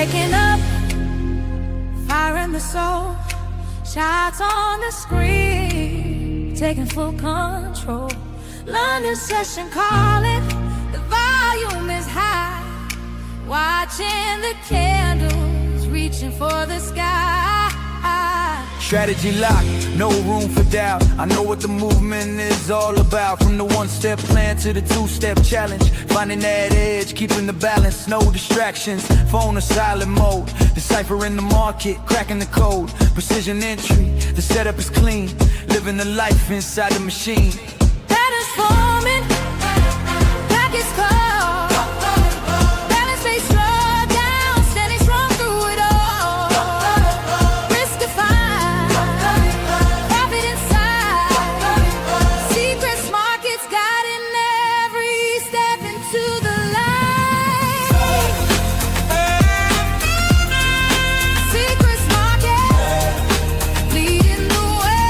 Waking up, fire in the soul, shots on the screen, taking full control. London session calling, the volume is high. Watching the candles, reaching for the sky. Strategy locked, no room for doubt. I know what the movement is all about. From the one-step plan to the two-step challenge. Finding that edge, keeping the balance, no distractions. Phone or silent mode, deciphering the market, cracking the code. Precision entry, the setup is clean. Living the life inside the machine. Patterns forming, packets called. Balance based drawdown, standing strong through it all. Risk defined, profit inside. Seacrest Markets guiding every step into the light. Seacrest Markets leading the way.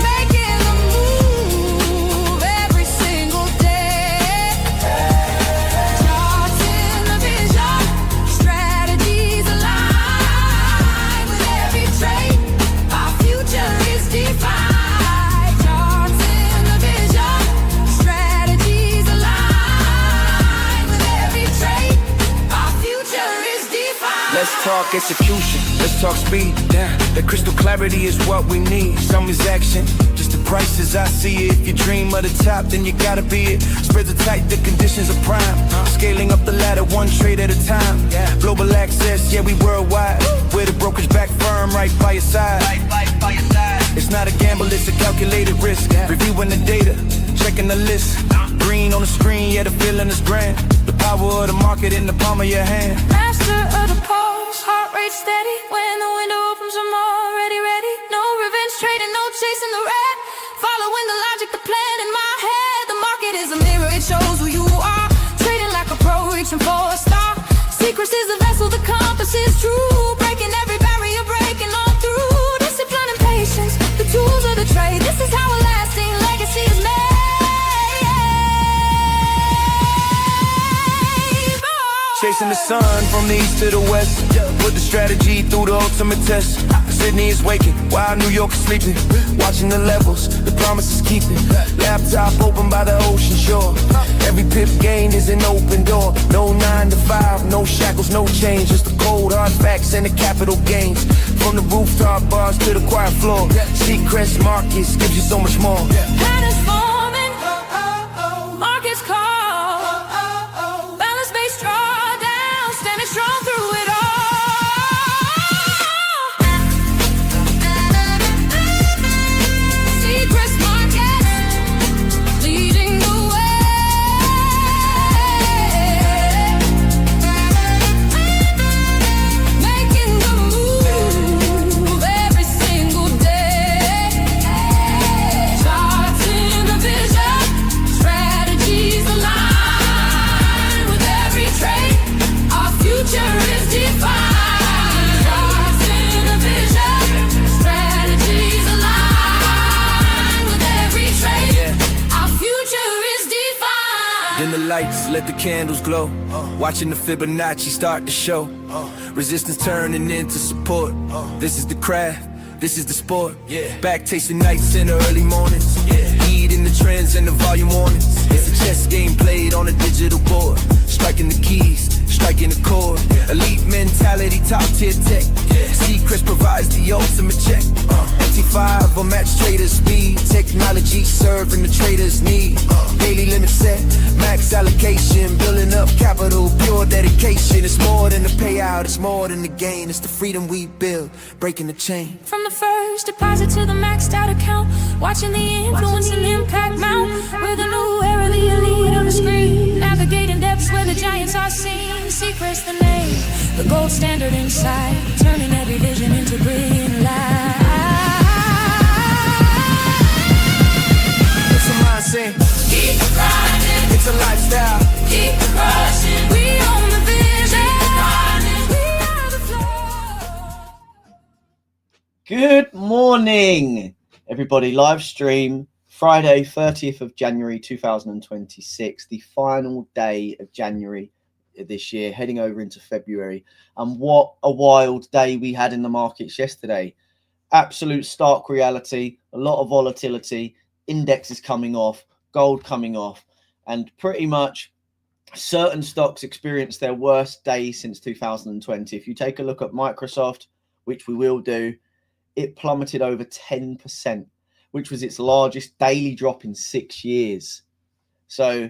Making a move every single day. Charts in the vision, strategies align with every trade. Our future is defined. Charts in the vision, strategies align with every trade. Our future is defined. Let's talk execution, let's talk speed. That crystal clarity is what we need. Some is action, just the price as I see it. If you dream of the top, then you gotta be it. Spreads are tight, the conditions are prime. Scaling up the ladder, one trade at a time. Global access, yeah, we worldwide. We're the brokerage back firm, right by your side. It's not a gamble, it's a calculated risk. Reviewing the data, checking the list. Green on the screen, yeah, the feeling is grand. The power of the market in the palm of your hand. Master of the pulse, heart rate steady. When the window opens, I'm already ready. No revenge trading, no chasing the red. Following the logic, the plan in my head. The market is a mirror, it shows who you are. Trading like a pro, reaching for a star. Seacrest is the vessel, the compass is true. Breaking every barrier, breaking on through. Discipline and patience, the tools of the trade. This is how a lasting legacy is made. Chasing the sun from the east to the west. Put the strategy through the ultimate test. Sydney is waking while New York is sleeping. Watching the levels, the promise is keeping. Laptop open by the ocean shore. Every pip gained is an open door. No 9 to 5, no shackles, no change. Just the cold hard facts and the capital gains. From the rooftop bars to the quiet floor. Seacrest Markets gives you so much more. Patterns forming, markets call. Balance based drawdown, standing strong through it all. Seacrest Markets leading the way. Making the move every single day. Charts in the vision, strategies align with every trade. Our future is defined. Charts in the vision, strategies align with every trade. Our future is defined. Then the lights let the candles glow. Watching the Fibonacci start to show. Resistance turning into support. This is the craft, this is the sport. Back tasting nights in the early mornings. Heat in the trends and the volume warnings. It's a chess game played on a digital board. Striking the keys, striking the chord. Elite mentality, top tier tech. Seacrest provides the ultimate check. MT5 or match trader speed. Technology serving the traders' need. Daily limit set, max allocation. Building up capital, pure dedication. It's more than the payout, it's more than the gain. It's the freedom we build, breaking the chain. From the first deposit to the maxed out account, watching the influence and impact mount. We're the new era, the elite on the screen. Navigating depths where the giants are seen. Seacrest the name, the gold standard inside. Turning every vision into brilliant light. It's a mindset, Keep grinding, it's a lifestyle. keep crushing. We own the vision. We are the flow. Good morning, everybody. Live stream Friday, 30th of January 2026, the final day of January this year, heading over into February. And what a wild day we had in the markets yesterday. Absolute stark reality, a lot of volatility, indexes coming off, gold coming off, and pretty much certain stocks experienced their worst day since 2020. If you take a look at Microsoft, which we will do, it plummeted over 10%, which was its largest daily drop in 6 years. So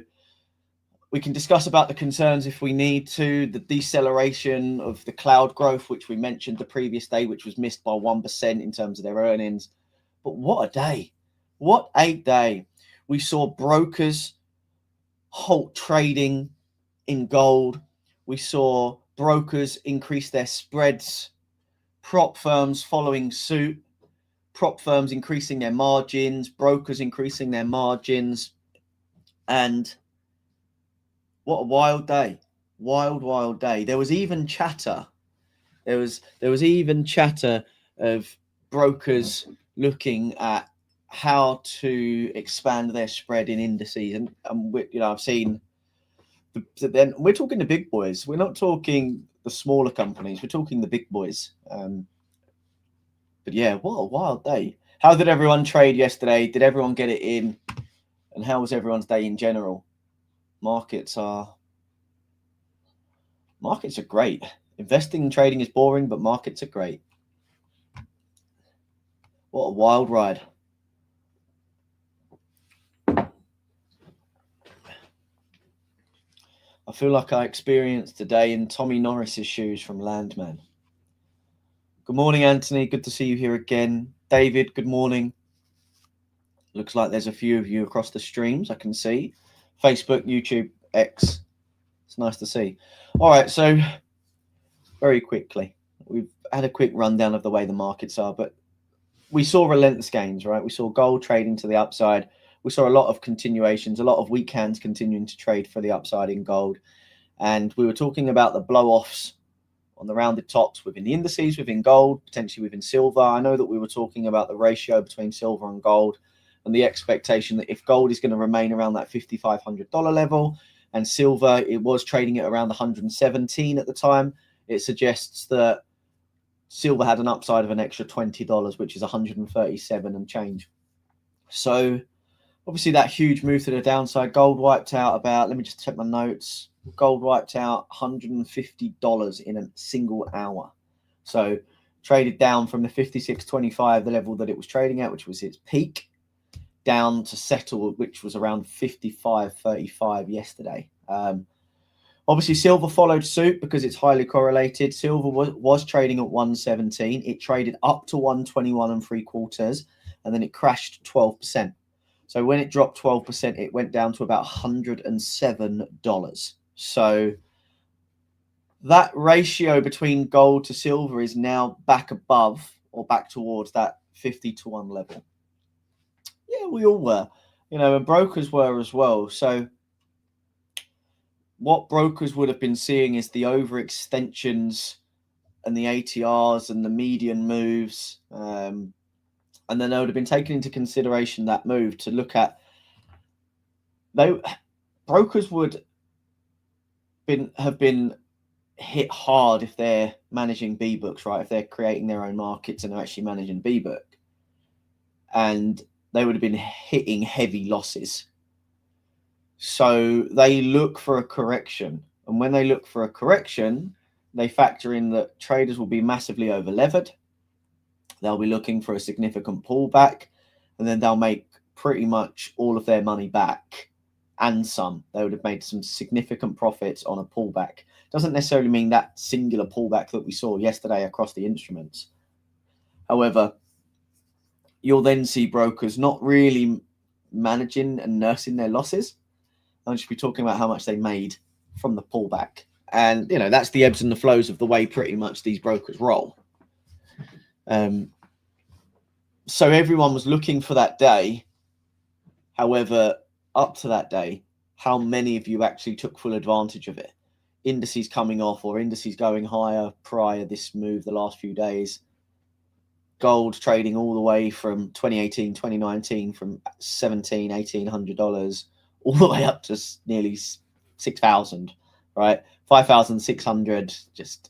we can discuss about the concerns if we need to, the deceleration of the cloud growth, which we mentioned the previous day, which was missed by 1% in terms of their earnings. But what a day. What a day. We saw brokers halt trading in gold. We saw brokers increase their spreads, prop firms following suit, prop firms increasing their margins, brokers increasing their margins. And what a wild day. Wild day. There was even chatter. There was even chatter of brokers looking at how to expand their spread in indices. And I've seen then we're talking the big boys. We're not talking the smaller companies. We're talking the big boys. But yeah, what a wild day. How did everyone trade yesterday? Did everyone get it in? And how was everyone's day in general? Markets are great. Investing and trading is boring, but markets are great. What a wild ride. I feel like I experienced today in Tommy Norris's shoes from Landman. Good morning, Anthony. Good to see you here again. David, good morning. Looks like there's a few of you across the streams, I can see. Facebook, YouTube, X. It's nice to see. All right, so very quickly, we've had a quick rundown of the way the markets are, but we saw relentless gains, right? We saw gold trading to the upside. We saw a lot of continuations, a lot of weak hands continuing to trade for the upside in gold. And we were talking about the blow-offs on the rounded tops within the indices, within gold, potentially within silver. I know that we were talking about the ratio between silver and gold and the expectation that if gold is going to remain around that $5,500 level and silver, it was trading at around 117 at the time, it suggests that silver had an upside of an extra $20, which is 137 and change. So obviously that huge move to the downside, gold wiped out about, let me just check my notes, gold wiped out $150 in a single hour. So traded down from the 56.25, the level that it was trading at, which was its peak, down to settle, which was around 55.35 yesterday. Obviously, silver followed suit because it's highly correlated. Silver was trading at 117. It traded up to 121.75, and then it crashed 12%. So when it dropped 12%, it went down to about $107. So that ratio between gold to silver is now back above or back towards that 50-1 level. Yeah, we all were, and brokers were as well. So what brokers would have been seeing is the overextensions and the ATRs and the median moves. And then they would have been taken into consideration that move to look at. Brokers would have been hit hard if they're managing B books, right? If they're creating their own markets and they're actually managing B book. And they would have been hitting heavy losses. So they look for a correction. And when they look for a correction, they factor in that traders will be massively over-levered. They'll be looking for a significant pullback. And then they'll make pretty much all of their money back and some. They would have made some significant profits on a pullback. Doesn't necessarily mean that singular pullback that we saw yesterday across the instruments. However, you'll then see brokers not really managing and nursing their losses. I'll just be talking about how much they made from the pullback. And, that's the ebbs and the flows of the way pretty much these brokers roll. So everyone was looking for that day. However, up to that day, how many of you actually took full advantage of it? Indices coming off or indices going higher prior this move the last few days. gold trading all the way from 2018, 2019, from $1,700, $1,800 all the way up to nearly 6,000, right? 5,600, just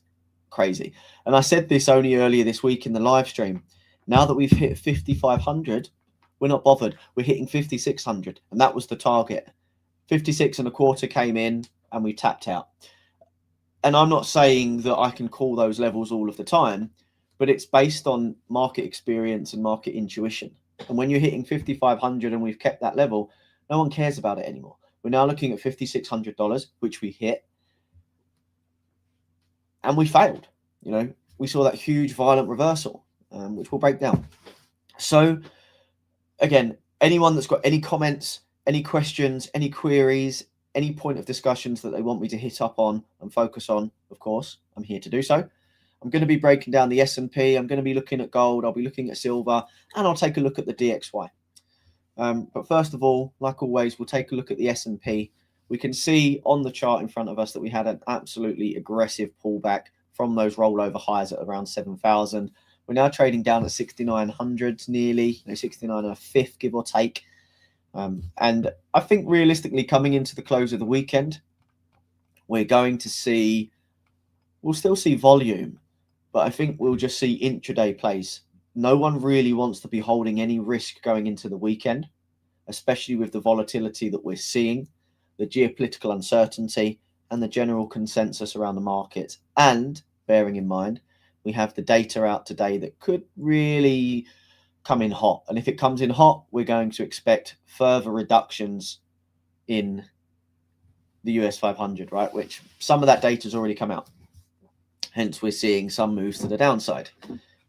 crazy. And I said this only earlier this week in the live stream. Now that we've hit 5,500, we're not bothered. We're hitting 5,600, and that was the target. 56 and a quarter came in, and we tapped out. And I'm not saying that I can call those levels all of the time, but it's based on market experience and market intuition. And when you're hitting 5,500 and we've kept that level, no one cares about it anymore. We're now looking at $5,600, which we hit, and we failed. You know, we saw that huge violent reversal, which we'll break down. So again, anyone that's got any comments, any questions, any queries, any point of discussions that they want me to hit up on and focus on, of course, I'm here to do so. I'm going to be breaking down the S&P. I'm going to be looking at gold. I'll be looking at silver, and I'll take a look at the DXY. But first of all, like always, we'll take a look at the S&P. We can see on the chart in front of us that we had an absolutely aggressive pullback from those rollover highs at around 7,000. We're now trading down at 6,900 nearly, 69 and a fifth, give or take. And I think realistically, coming into the close of the weekend, we're going to see, we'll still see volume, but I think we'll just see intraday plays. No one really wants to be holding any risk going into the weekend, especially with the volatility that we're seeing, the geopolitical uncertainty, and the general consensus around the markets. And bearing in mind, we have the data out today that could really come in hot. And if it comes in hot, we're going to expect further reductions in the US 500, right? Which some of that data has already come out. Hence, we're seeing some moves to the downside,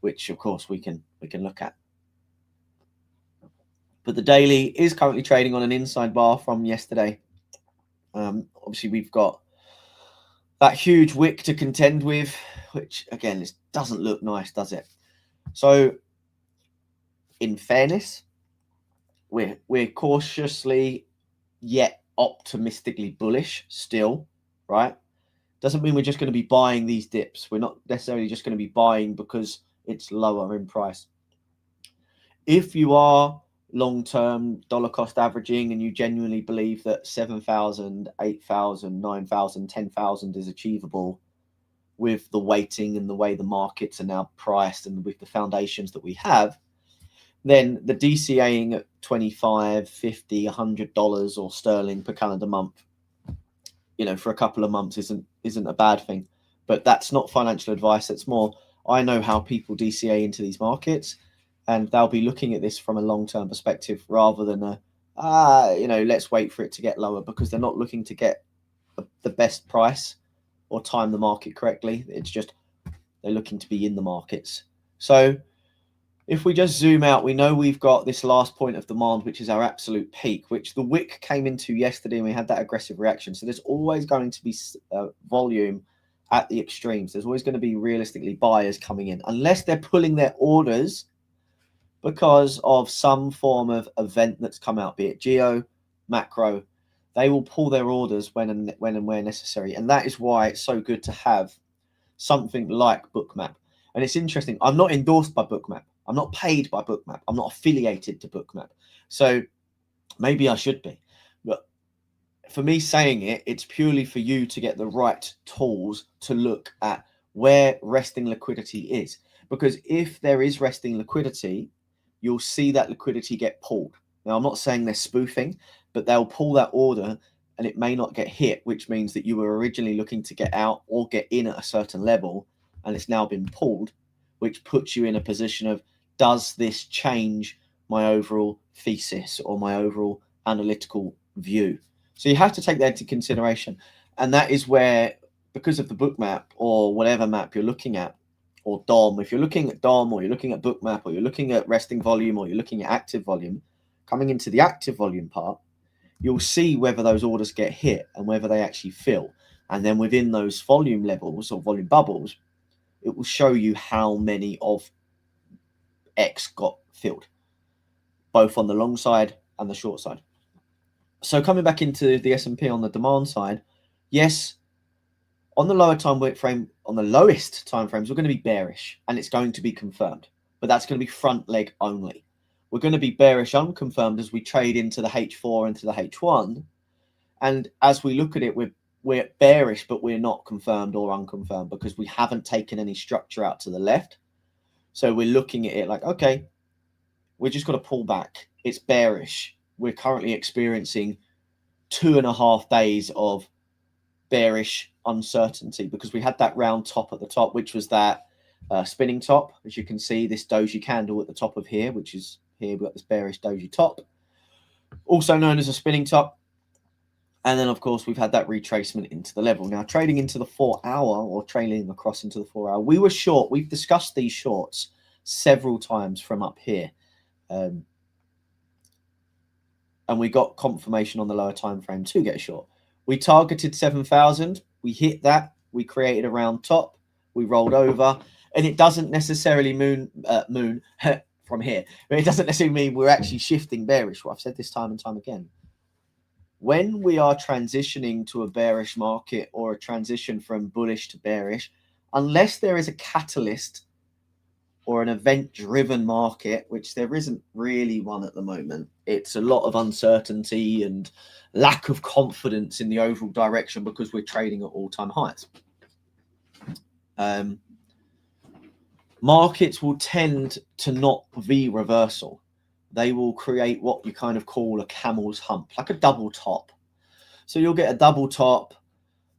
which of course we can look at. But the daily is currently trading on an inside bar from yesterday. Obviously, we've got that huge wick to contend with, which again, this doesn't look nice, does it? So, in fairness, we're cautiously yet optimistically bullish still, right? Doesn't mean we're just going to be buying these dips. We're not necessarily just going to be buying because it's lower in price. If you are long-term dollar cost averaging and you genuinely believe that 7,000, 8,000, 9,000, 10,000 is achievable with the weighting and the way the markets are now priced and with the foundations that we have, then the DCAing at $25, $50, $100 or sterling per calendar month, you know, for a couple of months isn't a bad thing. But that's not financial advice. It's more, I know how people DCA into these markets, and they'll be looking at this from a long-term perspective rather than let's wait for it to get lower, because they're not looking to get the best price or time the market correctly. It's just they're looking to be in the markets. So if we just zoom out, we know we've got this last point of demand, which is our absolute peak, which the wick came into yesterday, and we had that aggressive reaction. So there's always going to be volume at the extremes. There's always going to be realistically buyers coming in, unless they're pulling their orders because of some form of event that's come out, be it geo, macro. They will pull their orders when and where necessary. And that is why it's so good to have something like Bookmap. And it's interesting, I'm not endorsed by Bookmap. I'm not paid by Bookmap. I'm not affiliated to Bookmap. So maybe I should be. But for me saying it, it's purely for you to get the right tools to look at where resting liquidity is. Because if there is resting liquidity, you'll see that liquidity get pulled. Now, I'm not saying they're spoofing, but they'll pull that order and it may not get hit, which means that you were originally looking to get out or get in at a certain level, and it's now been pulled, which puts you in a position of, does this change my overall thesis or my overall analytical view? So you have to take that into consideration. And that is where, because of the Bookmap or whatever map you're looking at, or DOM, if you're looking at DOM or you're looking at Bookmap or you're looking at resting volume or you're looking at active volume, coming into the active volume part, you'll see whether those orders get hit and whether they actually fill. And then within those volume levels or volume bubbles, it will show you how many of X got filled, both on the long side and the short side. So coming back into the S&P on the demand side, yes, on the lower time frame, on the lowest time frames, we're going to be bearish, and it's going to be confirmed. but that's going to be front leg only. We're going to be bearish unconfirmed as we trade into the H4 into the H1. And as we look at it, we're bearish, but we're not confirmed or unconfirmed because we haven't taken any structure out to the left. So we're looking at it like, okay, we're just got to pull back. It's bearish. We're currently experiencing 2.5 days of bearish uncertainty because we had that round top at the top, which was that spinning top. As you can see, this doji candle at the top of here, which is here, we've got this bearish doji top, also known as a spinning top. And then, of course, we've had that retracement into the level. Now, trading into the 4-hour or trailing across into the 4-hour, we were short. We've discussed these shorts several times from up here. And we got confirmation on the lower time frame to get short. We targeted 7,000. We hit that. We created a round top. We rolled over. And it doesn't necessarily moon from here. But it doesn't necessarily mean we're actually shifting bearish. Well, I've said this time and time again. When we are transitioning to a bearish market or a transition from bullish to bearish, unless there is a catalyst or an event-driven market, which there isn't really one at the moment, it's a lot of uncertainty and lack of confidence in the overall direction because we're trading at all-time highs. Markets will tend to not V-reversal. They will create what you kind of call a camel's hump, like a double top. So you'll get a double top.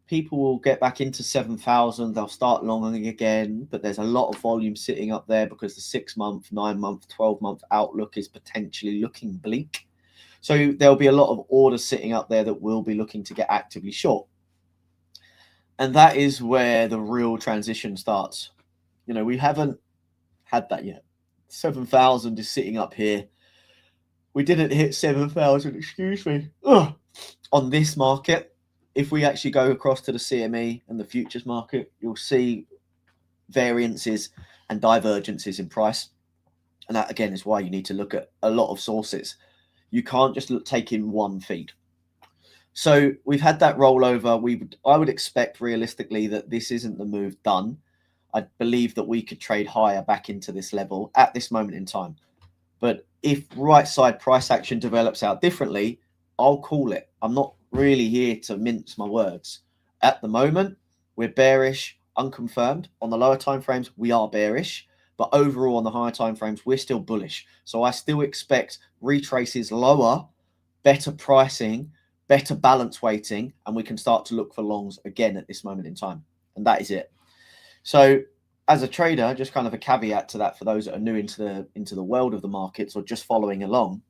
People will get back into 7,000. They'll start longing again, but there's a lot of volume sitting up there because the 6-month, 9-month, 12-month outlook is potentially looking bleak. So there'll be a lot of orders sitting up there that will be looking to get actively short. And that is where the real transition starts. You know, we haven't had that yet. 7,000 is sitting up here. We didn't hit 7,000, excuse me, on this market. If we actually go across to the CME and the futures market, you'll see variances and divergences in price. And that, again, is why you need to look at a lot of sources. You can't just take in one feed. So we've had that rollover. I would expect realistically that this isn't the move done. I believe that we could trade higher back into this level at this moment in time. But if right side price action develops out differently, I'll call it. I'm not really here to mince my words. At the moment, we're bearish, unconfirmed. On the lower time frames, we are bearish. But overall, on the higher time frames, we're still bullish. So I still expect retraces lower, better pricing, better balance weighting, and we can start to look for longs again at this moment in time. And that is it. So as a trader, just kind of a caveat to that for those that are new into the world of the markets or just following along,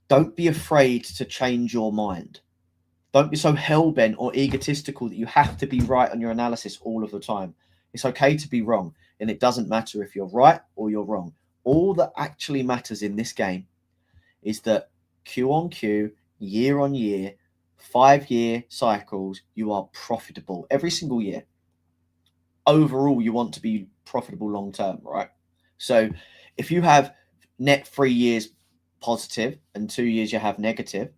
don't be afraid to change your mind. Don't be so hell-bent or egotistical that you have to be right on your analysis all of the time. It's okay to be wrong, and it doesn't matter if you're right or you're wrong. All that actually matters in this game is that Q on Q, year on year, 5-year cycles, you are profitable every single year. Overall, you want to be profitable long term, right? So if you have net 3 years positive and 2 years you have negative,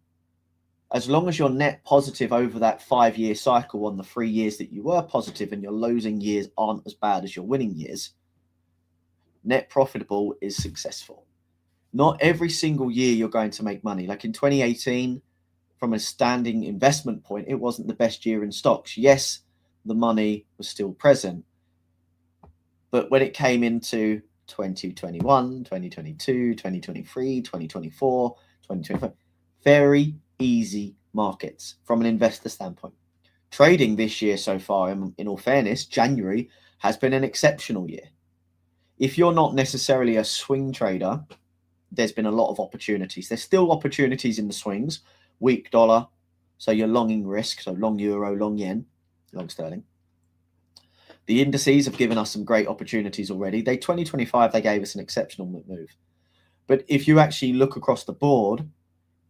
as long as you're net positive over that 5-year cycle on the 3 years that you were positive and your losing years aren't as bad as your winning years, net profitable is successful. Not every single year you're going to make money. Like in 2018, from a standing investment point, it wasn't the best year in stocks. Yes, the money was still present. But when it came into 2021, 2022, 2023, 2024, 2025, very easy markets from an investor standpoint. Trading this year so far, in all fairness, January has been an exceptional year. If you're not necessarily a swing trader, there's been a lot of opportunities. There's still opportunities in the swings. Weak dollar, so you're longing risk, so long euro, long yen, long sterling. The indices have given us some great opportunities already. 2025, they gave us an exceptional move. But if you actually look across the board,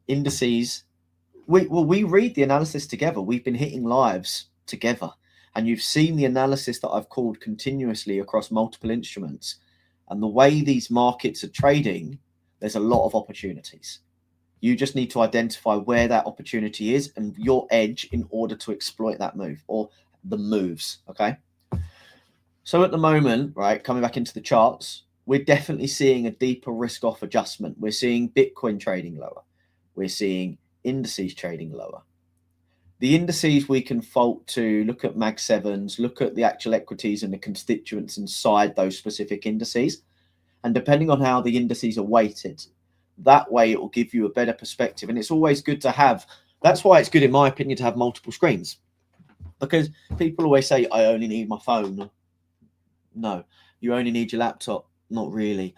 indices, we read the analysis together. We've been hitting lives together. And you've seen the analysis that I've called continuously across multiple instruments. And the way these markets are trading, there's a lot of opportunities. You just need to identify where that opportunity is and your edge in order to exploit that move or the moves, okay? So at the moment, right, coming back into the charts, we're definitely seeing a deeper risk-off adjustment. We're seeing Bitcoin trading lower. We're seeing indices trading lower. The indices we can fault to look at Mag 7s, look at the actual equities and the constituents inside those specific indices. And depending on how the indices are weighted, that way it will give you a better perspective. And it's always good to have, that's why it's good in my opinion to have multiple screens. Because people always say, I only need my phone. No, you only need your laptop. Not really.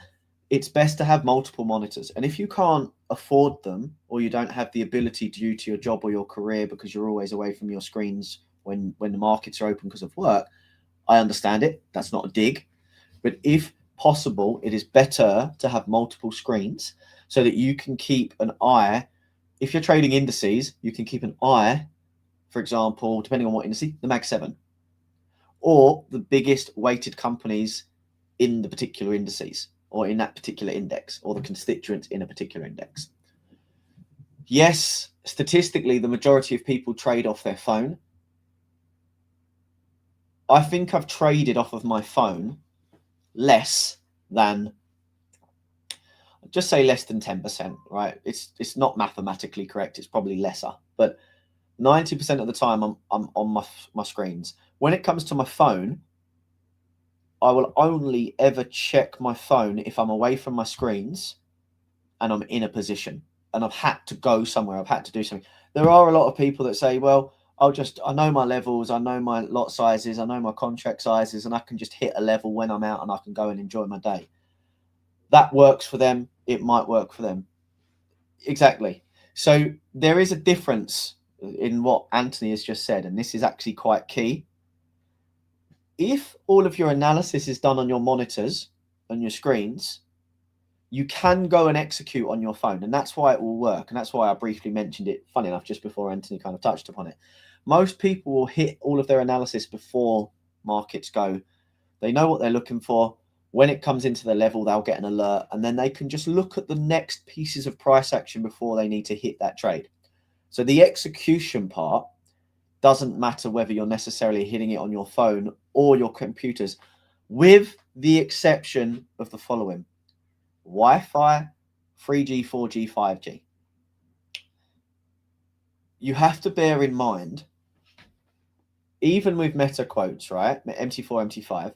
It's best to have multiple monitors. And if you can't afford them, or you don't have the ability due to your job or your career because you're always away from your screens when the markets are open because of work, I understand it. That's not a dig. But if possible, it is better to have multiple screens so that you can keep an eye. If you're trading indices, you can keep an eye, for example, depending on what indice, the Mag 7, or the biggest weighted companies in the particular indices, or in that particular index, or the constituents in a particular index. Yes, statistically, the majority of people trade off their phone. I think I've traded off of my phone less than, just say less than 10%, right? It's not mathematically correct. It's probably lesser, but 90% of the time I'm on my screens. When it comes to my phone, I will only ever check my phone if I'm away from my screens and I'm in a position and I've had to go somewhere, I've had to do something. There are a lot of people that say, well, I know my levels, I know my lot sizes, I know my contract sizes, and I can just hit a level when I'm out and I can go and enjoy my day. That works for them. It might work for them. Exactly. So there is a difference in what Anthony has just said, and this is actually quite key. If all of your analysis is done on your monitors, on your screens, you can go and execute on your phone, and that's why it will work. And that's why I briefly mentioned it, funny enough, just before Anthony kind of touched upon it. Most people will hit all of their analysis before markets go. They know what they're looking for. When it comes into the level, they'll get an alert, and then they can just look at the next pieces of price action before they need to hit that trade. So the execution part doesn't matter whether you're necessarily hitting it on your phone or your computers, with the exception of the following: Wi-Fi, 3G, 4G, 5G. You have to bear in mind, even with meta quotes, right, MT4, MT5,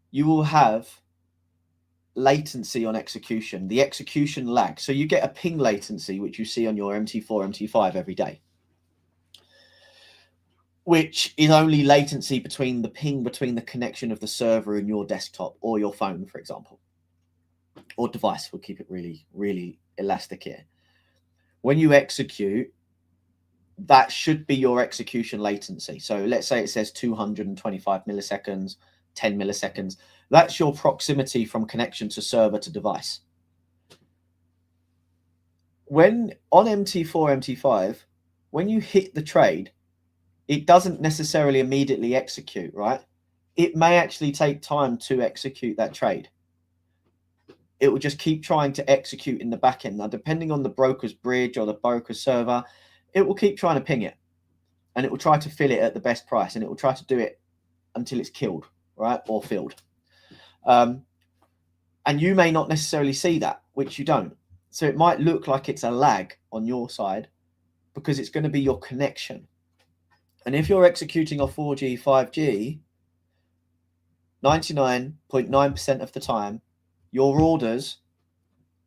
you will have latency on execution, the execution lag. So you get a ping latency, which you see on your MT4, MT5 every day, which is only latency between the ping between the connection of the server and your desktop or your phone, for example, or device. We'll keep it really, really elastic here. When you execute, that should be your execution latency. So let's say it says 225 milliseconds, 10 milliseconds. That's your proximity from connection to server to device. When on MT4, MT5, when you hit the trade, it doesn't necessarily immediately execute, right? It may actually take time to execute that trade. It will just keep trying to execute in the back end. Now, depending on the broker's bridge or the broker's server, it will keep trying to ping it, and it will try to fill it at the best price, and it will try to do it until it's killed, right, or filled. And you may not necessarily see that, which you don't. So it might look like it's a lag on your side because it's going to be your connection. And if you're executing off 4G, 5G, 99.9% of the time, your orders,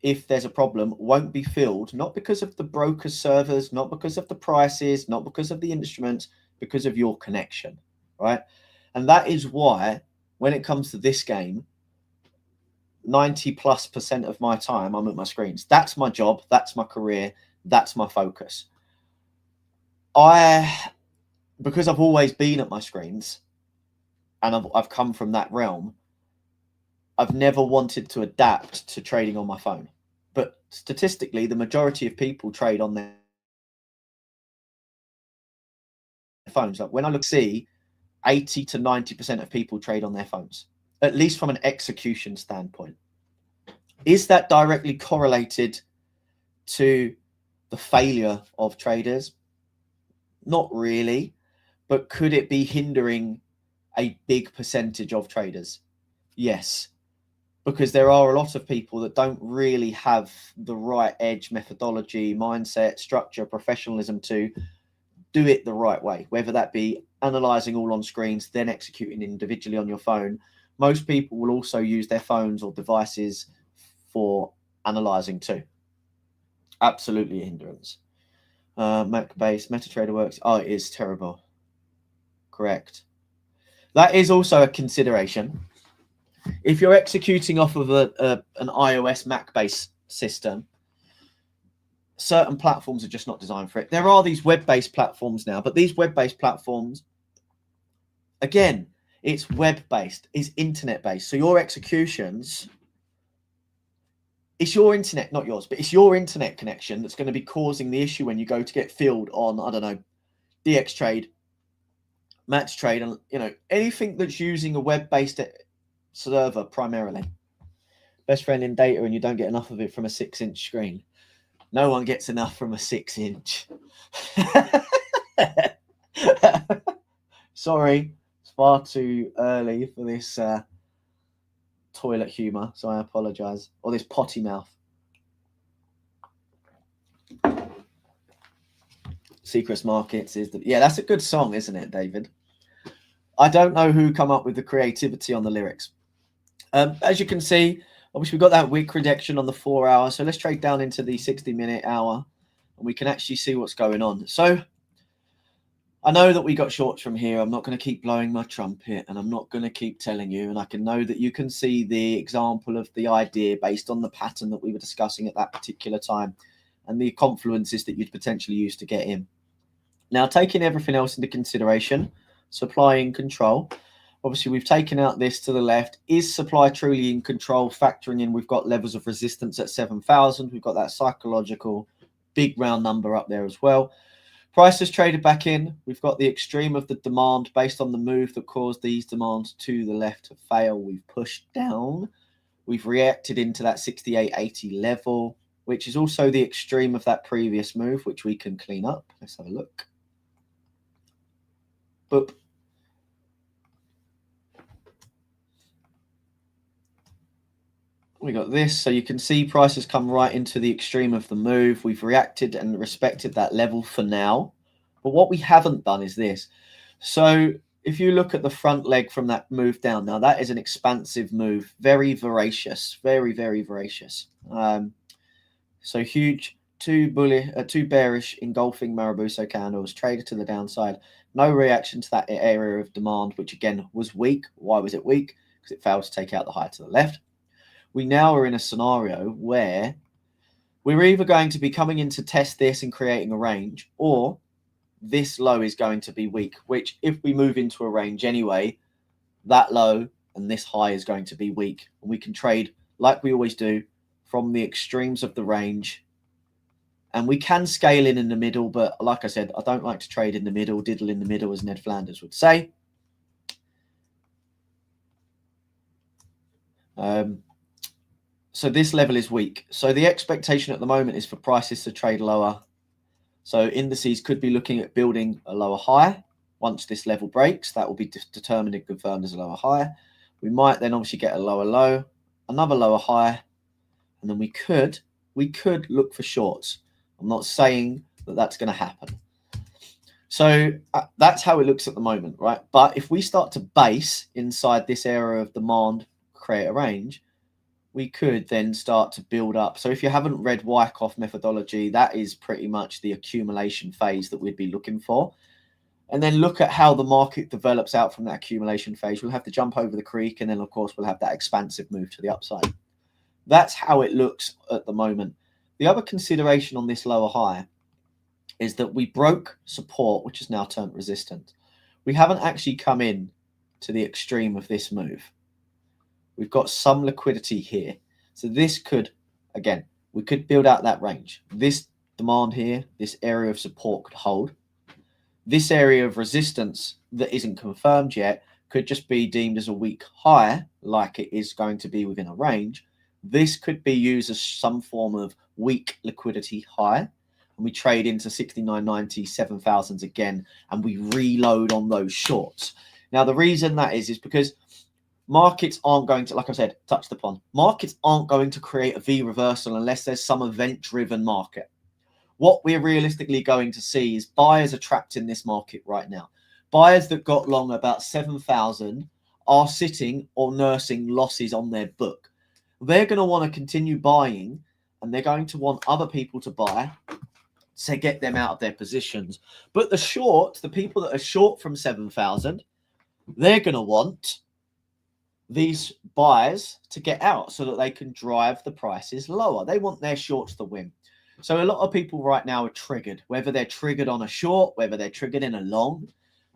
if there's a problem, won't be filled, not because of the broker's servers, not because of the prices, not because of the instruments, because of your connection, right? And that is why, when it comes to this game, 90+% of my time, I'm at my screens. That's my job. That's my career. That's my focus. Because I've always been at my screens and I've come from that realm, I've never wanted to adapt to trading on my phone. But statistically, the majority of people trade on their phones. Like when I see 80 to 90% of people trade on their phones, at least from an execution standpoint. Is that directly correlated to the failure of traders? Not really, but could it be hindering a big percentage of traders? Yes. because there are a lot of people that don't really have the right edge, methodology, mindset, structure, professionalism to do it the right way, whether that be analyzing all on screens, then executing individually on your phone. Most people will also use their phones or devices for analyzing too. Absolutely a hindrance. Mac based MetaTrader works. Oh, it is terrible. Correct. That is also a consideration. If you're executing off of an iOS Mac based system, certain platforms are just not designed for it. There are these web-based platforms now, but these web-based platforms, again, it's web-based, it's internet-based. So your executions, it's your internet, not yours, but it's your internet connection that's going to be causing the issue when you go to get filled on, I don't know, DXTrade, MaxTrade, and you know, anything that's using a web-based server primarily. Best friend in data, and you don't get enough of it from a 6-inch screen. No one gets enough from a 6-inch. Sorry, it's far too early for this toilet humour, so I apologise. Or this potty mouth. Seacrest Markets is yeah, that's a good song, isn't it, David? I don't know who come up with the creativity on the lyrics. As you can see, obviously we've got that wick rejection on the 4 hour. So let's trade down into the 60-minute hour and we can actually see what's going on. So I know that we got shorts from here. I'm not going to keep blowing my trumpet and I'm not going to keep telling you. And I can know that you can see the example of the idea based on the pattern that we were discussing at that particular time and the confluences that you'd potentially use to get in. Now, taking everything else into consideration, supply in control. Obviously, we've taken out this to the left. Is supply truly in control? Factoring in, we've got levels of resistance at 7,000. We've got that psychological big round number up there as well. Price has traded back in. We've got the extreme of the demand based on the move that caused these demands to the left to fail. We've pushed down. We've reacted into that 68.80 level, which is also the extreme of that previous move, which we can clean up. Let's have a look. Boop. We got this, so you can see prices come right into the extreme of the move. We've reacted and respected that level for now, but what we haven't done is this. So if you look at the front leg from that move down, now that is an expansive move, very voracious, very voracious. So huge, two bearish engulfing Marabuso candles, traded to the downside. No reaction to that area of demand, which again was weak. Why was it weak? Because it failed to take out the high to the left. We now are in a scenario where we're either going to be coming in to test this and creating a range, or this low is going to be weak, which if we move into a range anyway, that low and this high is going to be weak. And we can trade like we always do from the extremes of the range. And we can scale in the middle, but like I said, I don't like to trade in the middle, diddle in the middle, as Ned Flanders would say. So this level is weak. So the expectation at the moment is for prices to trade lower. So indices could be looking at building a lower high. Once this level breaks, that will be determined and confirmed as a lower high. We might then obviously get a lower low, another lower high, and then we could look for shorts. I'm not saying that that's going to happen. So that's how it looks at the moment, right? But if we start to base inside this area of demand, create a range, we could then start to build up. So if you haven't read Wyckoff methodology, that is pretty much the accumulation phase that we'd be looking for. And then look at how the market develops out from that accumulation phase. We'll have to jump over the creek, and then of course we'll have that expansive move to the upside. That's how it looks at the moment. The other consideration on this lower high is that we broke support, which is now turned resistant. We haven't actually come in to the extreme of this move. We've got some liquidity here. So this could, again, we could build out that range. This demand here, this area of support could hold. This area of resistance that isn't confirmed yet could just be deemed as a weak high, like it is going to be within a range. This could be used as some form of weak liquidity high. And we trade into 69.90, 7,000s again, and we reload on those shorts. Now, the reason that is because markets aren't going to, like I said, touched upon, markets aren't going to create a V reversal unless there's some event-driven market. What we're realistically going to see is buyers are trapped in this market right now. Buyers that got long about 7,000 are sitting or nursing losses on their book. They're going to want to continue buying, and they're going to want other people to buy to get them out of their positions. But the short, the people that are short from 7,000, they're going to want these buyers to get out so that they can drive the prices lower. They want their shorts to win. So a lot of people right now are triggered, whether they're triggered on a short, whether they're triggered in a long,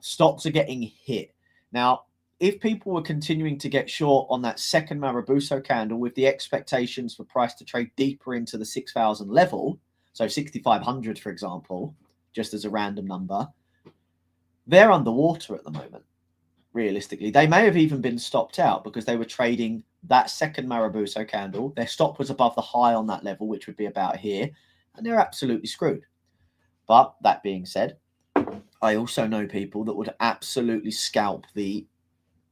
stocks are getting hit. Now, if people were continuing to get short on that second Maruboso candle with the expectations for price to trade deeper into the 6,000 level, so 6,500, for example, just as a random number, they're underwater at the moment. Realistically, they may have even been stopped out because they were trading that second Maruboso candle. Their stop was above the high on that level, which would be about here, and they're absolutely screwed. But that being said, I also know people that would absolutely scalp the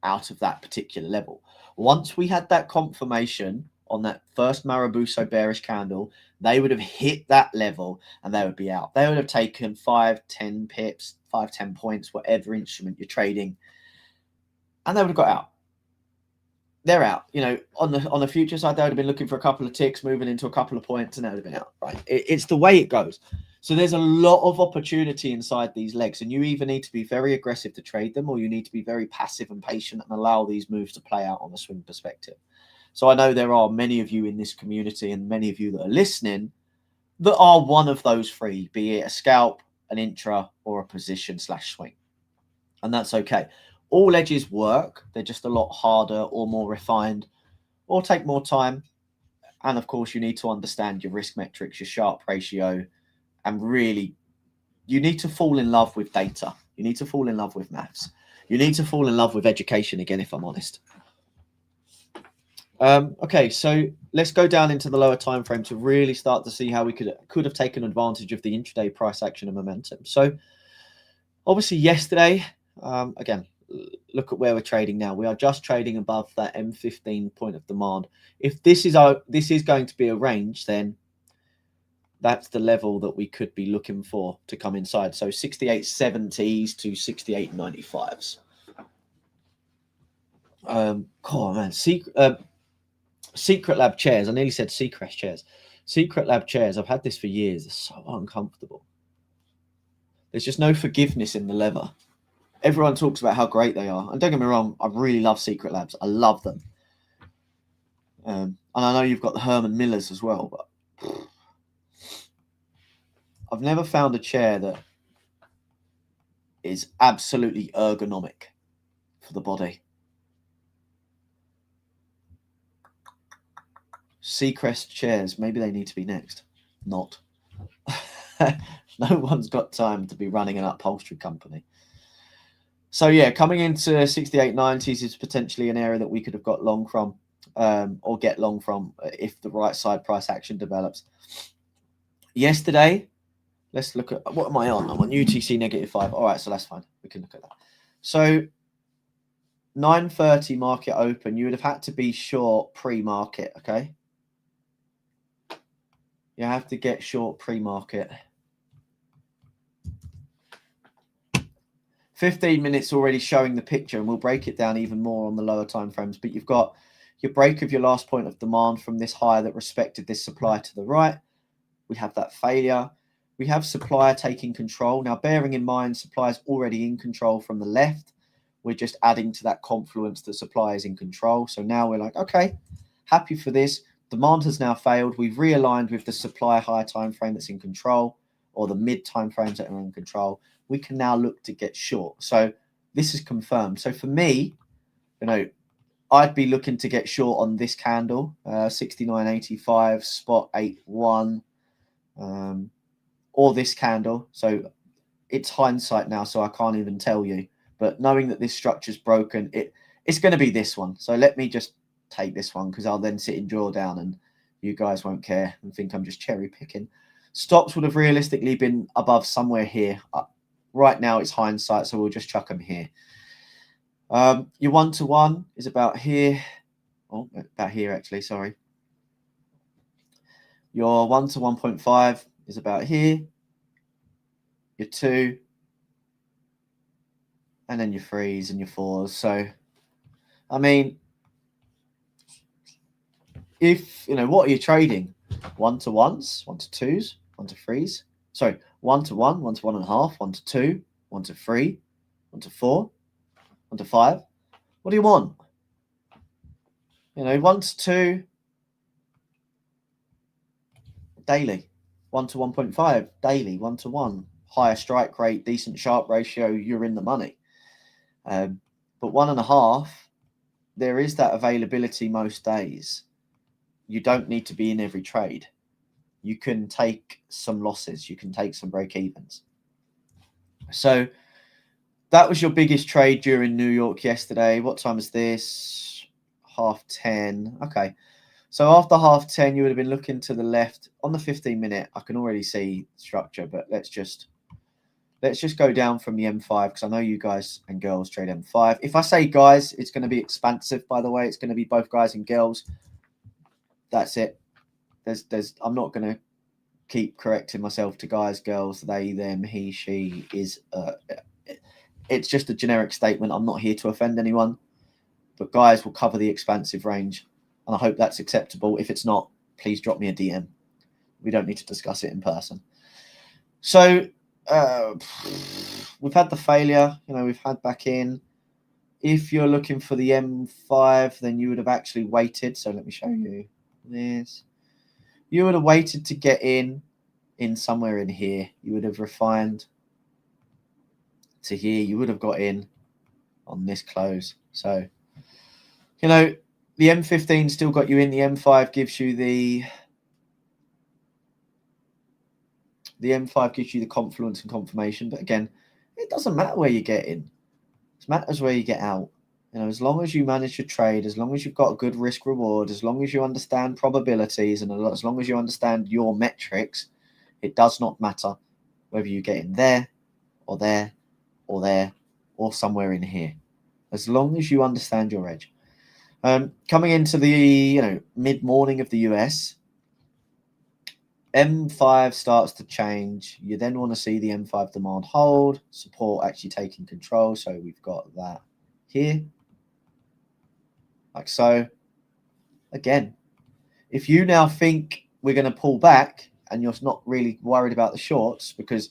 out of that particular level. Once we had that confirmation on that first Maruboso bearish candle, they would have hit that level and they would be out. They would have taken 5, 10 pips, 5, 10 points, whatever instrument you're trading, and they would have got out. They're out. You know, on the future side, they would have been looking for a couple of ticks, moving into a couple of points, and they would have been out. Right? It's the way it goes. So there's a lot of opportunity inside these legs, and you either need to be very aggressive to trade them, or you need to be very passive and patient and allow these moves to play out on a swing perspective. So I know there are many of you in this community and many of you that are listening that are one of those three, be it a scalp, an intra, or a position / swing. And that's okay. All edges work. They're just a lot harder or more refined or take more time. And of course, you need to understand your risk metrics, your Sharpe ratio, and really, you need to fall in love with data. You need to fall in love with maths. You need to fall in love with education again, if I'm honest. Okay, so let's go down into the lower time frame to really start to see how we could have taken advantage of the intraday price action and momentum. So obviously yesterday, again, look at where we're trading now. We are just trading above that M15 point of demand. If this is going to be a range, then that's the level that we could be looking for to come inside. So 68.70s to 68.95s. Oh man, Secret Lab chairs. I nearly said Seacrest chairs. Secret Lab chairs. I've had this for years. They're so uncomfortable. There's just no forgiveness in the leather. Everyone talks about how great they are. And don't get me wrong, I really love Secret Labs. I love them. And I know you've got the Herman Millers as well, but I've never found a chair that is absolutely ergonomic for the body. Seacrest chairs, maybe they need to be next. Not. No one's got time to be running an upholstery company. So yeah, coming into 68.90s is potentially an area that we could have got long from, or get long from if the right side price action develops. Yesterday, let's look at, what am I on? I'm on UTC -5. All right, so that's fine. We can look at that. So 9:30 market open, you would have had to be short pre-market, okay? You have to get short pre-market. 15 minutes already showing the picture, and we'll break it down even more on the lower time frames. But you've got your break of your last point of demand from this high that respected this supply to the right. We have that failure. We have supply taking control. Now, bearing in mind, supply is already in control from the left. We're just adding to that confluence that supply is in control. So now we're like, okay, happy for this. Demand has now failed. We've realigned with the supply high time frame that's in control, or the mid time frames that are in control. We can now look to get short. So this is confirmed. So for me, you know, I'd be looking to get short on this candle, 69.85, spot 8.1, or this candle. So it's hindsight now, so I can't even tell you. But knowing that this structure's broken, it's going to be this one. So let me just take this one, because I'll then sit in drawdown and you guys won't care and think I'm just cherry picking. Stops would have realistically been above somewhere here. Right now it's hindsight, so we'll just chuck them here. Your 1-to-1 is about here. Oh, about here actually, sorry. Your 1 to 1.5 is about here. Your 2, and then your 3s and your 4s. So, I mean, if, what are you trading? 1-to-1s, 1-to-2s, 1-to-3s. Sorry, 1-to-1, 1 to 1.5, 1-to-2, 1-to-3, 1-to-4, 1-to-5. What do you want? 1-to-2 daily, 1 to 1.5 daily, 1-to-1, higher strike rate, decent sharp ratio, you're in the money. But 1.5, there is that availability most days. You don't need to be in every trade. You can take some losses. You can take some break evens. So that was your biggest trade during New York yesterday. What time is this? 10:30. Okay. So after 10:30, you would have been looking to the left on the 15-minute. I can already see structure, but let's just go down from the M5 because I know you guys and girls trade M5. If I say guys, it's going to be expansive, by the way. It's going to be both guys and girls. That's it. I'm not going to keep correcting myself to guys, girls, they, them, he, she, is. It's just a generic statement. I'm not here to offend anyone, but guys will cover the expansive range, and I hope that's acceptable. If it's not, please drop me a DM. We don't need to discuss it in person. So we've had the failure. We've had back in. If you're looking for the M5, then you would have actually waited. So let me show you this. You would have waited to get in somewhere in here. You would have refined to here. You would have got in on this close. So, the M15 still got you in. The M5 gives you the M5 gives you the confluence and confirmation. But again, it doesn't matter where you get in. It matters where you get out. As long as you manage your trade, as long as you've got a good risk reward, as long as you understand probabilities, and as long as you understand your metrics, it does not matter whether you get in there or there or there or somewhere in here. As long as you understand your edge. Coming into the mid-morning of the US, M5 starts to change. You then want to see the M5 demand hold, support actually taking control. So we've got that here. Like so. Again, if you now think we're going to pull back and you're not really worried about the shorts because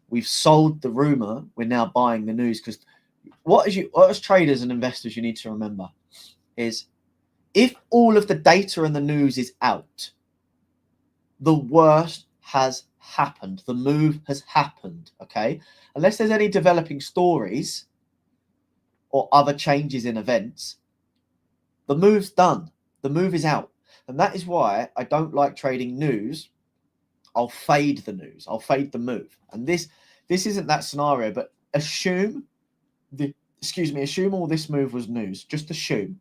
we've sold the rumor, we're now buying the news. Because what as traders and investors you need to remember is if all of the data and the news is out, the worst has happened. The move has happened, okay? Unless there's any developing stories or other changes in events, the move's done. The move is out. And that is why I don't like trading news. I'll fade the news. I'll fade the move. And this isn't that scenario, but assume all this move was news. Just assume.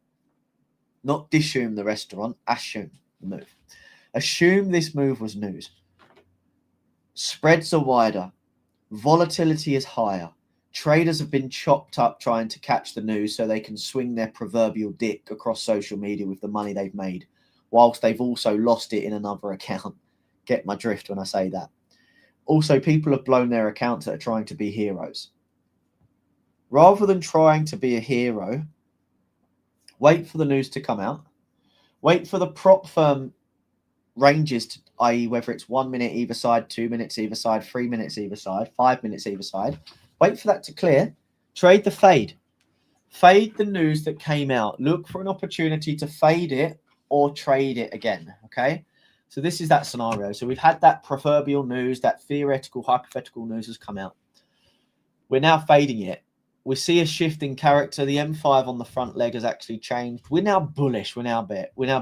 Not dissume the restaurant. Assume the move. Assume this move was news. Spreads are wider. Volatility is higher. Traders have been chopped up trying to catch the news so they can swing their proverbial dick across social media with the money they've made, whilst they've also lost it in another account. Get my drift when I say that. Also, people have blown their accounts that are trying to be heroes. Rather than trying to be a hero, wait for the news to come out. Wait for the prop firm ranges, i.e. whether it's 1 minute either side, 2 minutes either side, 3 minutes either side, 5 minutes either side. Wait for that to clear. Trade the fade. Fade the news that came out. Look for an opportunity to fade it or trade it again, okay? So this is that scenario. So we've had that proverbial news, that theoretical, hypothetical news has come out. We're now fading it. We see a shift in character. The M5 on the front leg has actually changed. We're now bullish. We're now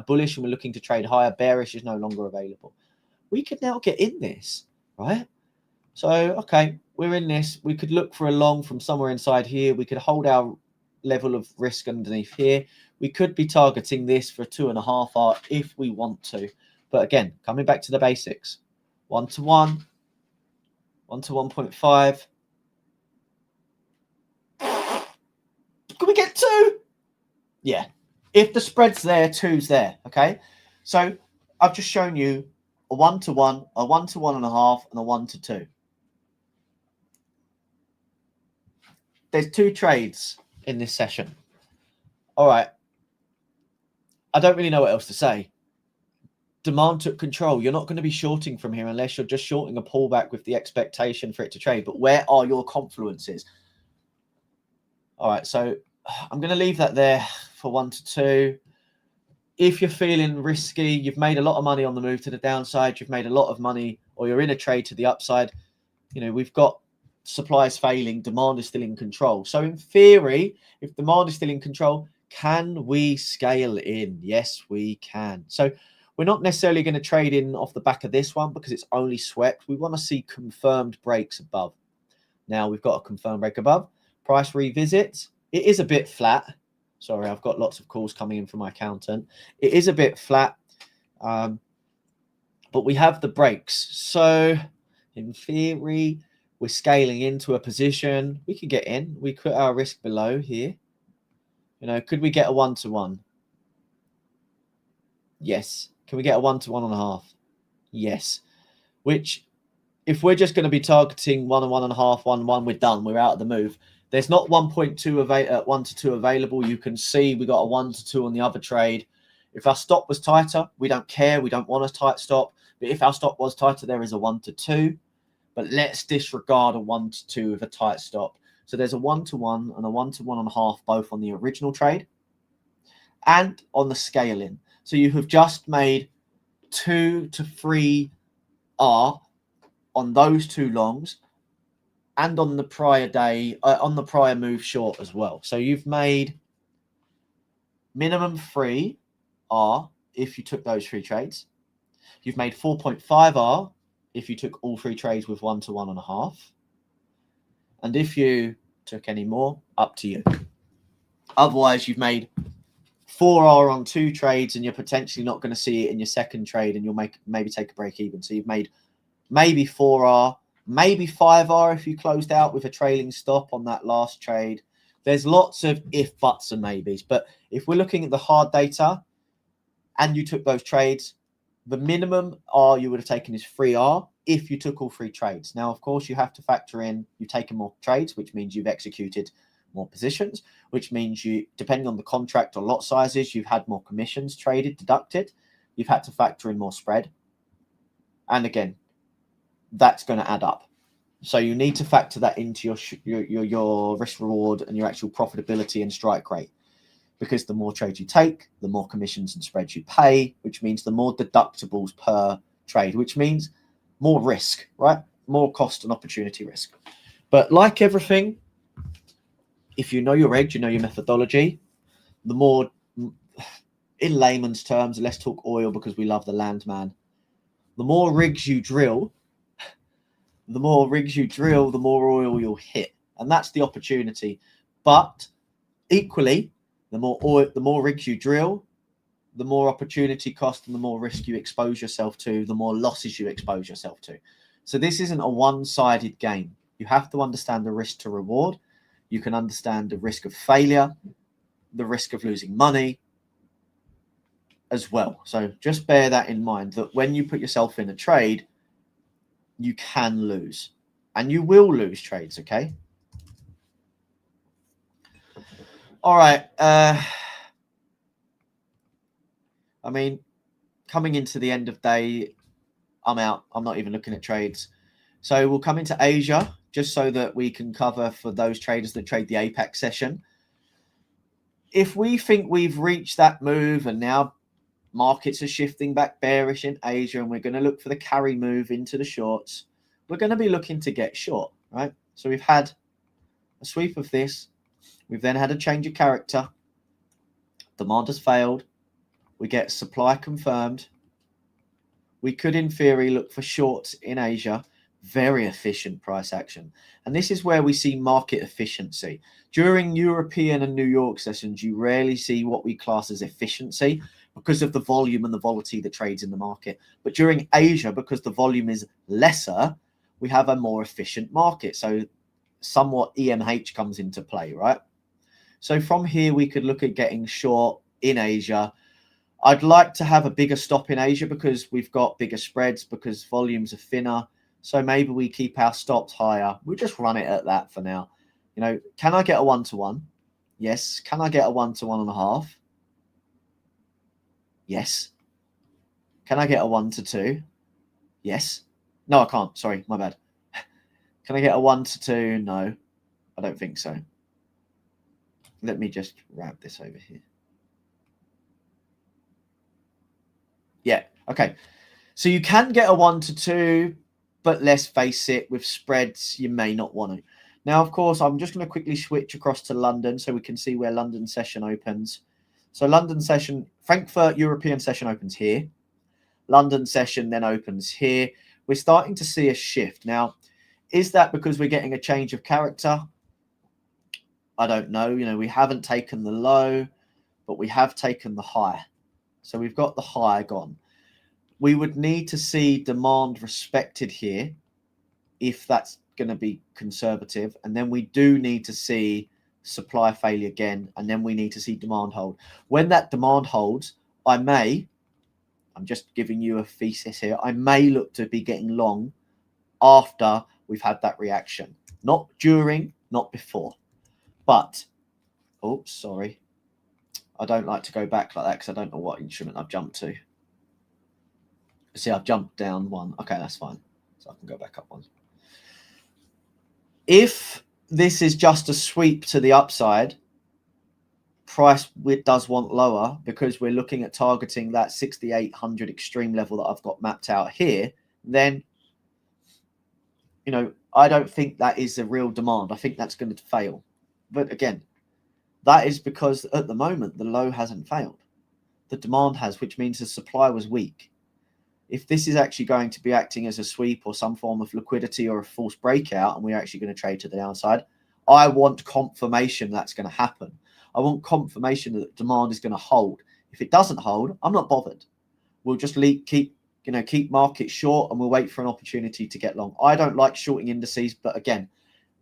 bullish and we're looking to trade higher. Bearish is no longer available. We could now get in this, right? So, okay, we're in this. We could look for a long from somewhere inside here. We could hold our level of risk underneath here. We could be targeting this for a 2.5 hour if we want to. But again, coming back to the basics, 1-to-1, 1 to 1.5. Yeah. If the spread's there, 2's there. Okay. So I've just shown you a 1-to-1, a 1-to-1.5, and a 1-to-2. There's 2 trades in this session. All right. I don't really know what else to say. Demand took control. You're not going to be shorting from here unless you're just shorting a pullback with the expectation for it to trade. But where are your confluences? All right. So I'm going to leave that there for 1-to-2. If you're feeling risky, you've made a lot of money on the move to the downside, you've made a lot of money, or you're in a trade to the upside, we've got supply is failing, demand is still in control. So in theory, if demand is still in control, can we scale in? Yes, we can. So we're not necessarily going to trade in off the back of this one because it's only swept. We want to see confirmed breaks above. Now we've got a confirmed break above. Price revisit. It is a bit flat. Sorry, I've got lots of calls coming in from my accountant. It is a bit flat, but we have the breaks. So in theory, we're scaling into a position. We could get in. We put our risk below here. Could we get a 1-to-1? Yes. Can we get a 1-to-1.5? Yes. Which, if we're just going to be targeting 1 and 1.5, 1-1, we're done. We're out of the move. There's not 1.2 available. You can see we got a 1-to-2 on the other trade. If our stop was tighter, we don't care. We don't want a tight stop. But if our stop was tighter, there is a 1-to-2. But let's disregard a 1-to-2 with a tight stop. So there's a 1-to-1 and a 1-to-1.5, both on the original trade and on the scaling. So you have just made 2 to 3 R on those 2 longs and on the prior day, on the prior move short as well. So you've made minimum 3 R if you took those 3 trades. You've made 4.5 R if you took all 3 trades with 1-to-1.5. And if you took any more, up to you. Otherwise, you've made 4R on 2 trades and you're potentially not going to see it in your second trade and you'll maybe take a break even. So you've made maybe 4R, maybe 5R if you closed out with a trailing stop on that last trade. There's lots of if, buts, and maybes. But if we're looking at the hard data and you took those trades, the minimum R you would have taken is 3R if you took all 3 trades. Now, of course, you have to factor in you've taken more trades, which means you've executed more positions, which means you, depending on the contract or lot sizes, you've had more commissions traded, deducted. You've had to factor in more spread. And again, that's going to add up. So you need to factor that into your risk reward and your actual profitability and strike rate. Because the more trades you take, the more commissions and spreads you pay, which means the more deductibles per trade, which means more risk, right? More cost and opportunity risk. But like everything, if you know your edge, you know your methodology, the more, in layman's terms, let's talk oil because we love the landman. The more rigs you drill, the more oil you'll hit. And that's the opportunity. But equally, the more rigs you drill, the more opportunity cost and the more risk you expose yourself to, the more losses you expose yourself to. So this isn't a one-sided game. You have to understand the risk to reward. You can understand the risk of failure, the risk of losing money as well. So just bear that in mind, that when you put yourself in a trade, you can lose. And you will lose trades, okay? All right. I mean, coming into the end of day, I'm out. I'm not even looking at trades. So we'll come into Asia just so that we can cover for those traders that trade the APAC session. If we think we've reached that move and now markets are shifting back bearish in Asia and we're going to look for the carry move into the shorts, we're going to be looking to get short, right? So we've had a sweep of this. We've then had a change of character. Demand has failed. We get supply confirmed. We could, in theory, look for shorts in Asia. Very efficient price action. And this is where we see market efficiency. During European and New York sessions, you rarely see what we class as efficiency because of the volume and the volatility that trades in the market. But during Asia, because the volume is lesser, we have a more efficient market. So somewhat EMH comes into play, right? So from here, we could look at getting short in Asia. I'd like to have a bigger stop in Asia because we've got bigger spreads, because volumes are thinner. So maybe we keep our stops higher. We'll just run it at that for now. You know, can I get a 1-to-1? Yes. Can I get a 1-to-1.5? Yes. Can I get a 1-to-2? Yes. No, I can't. Sorry, my bad. Can I get a 1-to-2? No, I don't think so. Let me just wrap this over here. Yeah, okay. So you can get a 1-to-2, but let's face it, with spreads, you may not want to. Now, of course, I'm just going to quickly switch across to London so we can see where London session opens. So London session, Frankfurt European session opens here. London session then opens here. We're starting to see a shift. Now, is that because we're getting a change of character? I don't know. You know, we haven't taken the low, but we have taken the high. So we've got the high gone. We would need to see demand respected here if that's going to be conservative. And then we do need to see supply failure again. And then we need to see demand hold. When that demand holds, I'm just giving you a thesis here, I may look to be getting long after we've had that reaction. Not during, not before. But, oops, sorry. I don't like to go back like that because I don't know what instrument I've jumped to. See, I've jumped down one. Okay, that's fine. So I can go back up one. If this is just a sweep to the upside, price does want lower because we're looking at targeting that 6,800 extreme level that I've got mapped out here, then, you know, I don't think that is the real demand. I think that's going to fail. But again, that is because at the moment, the low hasn't failed. The demand has, which means the supply was weak. If this is actually going to be acting as a sweep or some form of liquidity or a false breakout, and we're actually going to trade to the downside, I want confirmation that's going to happen. I want confirmation that demand is going to hold. If it doesn't hold, I'm not bothered. We'll just keep market short and we'll wait for an opportunity to get long. I don't like shorting indices, but again,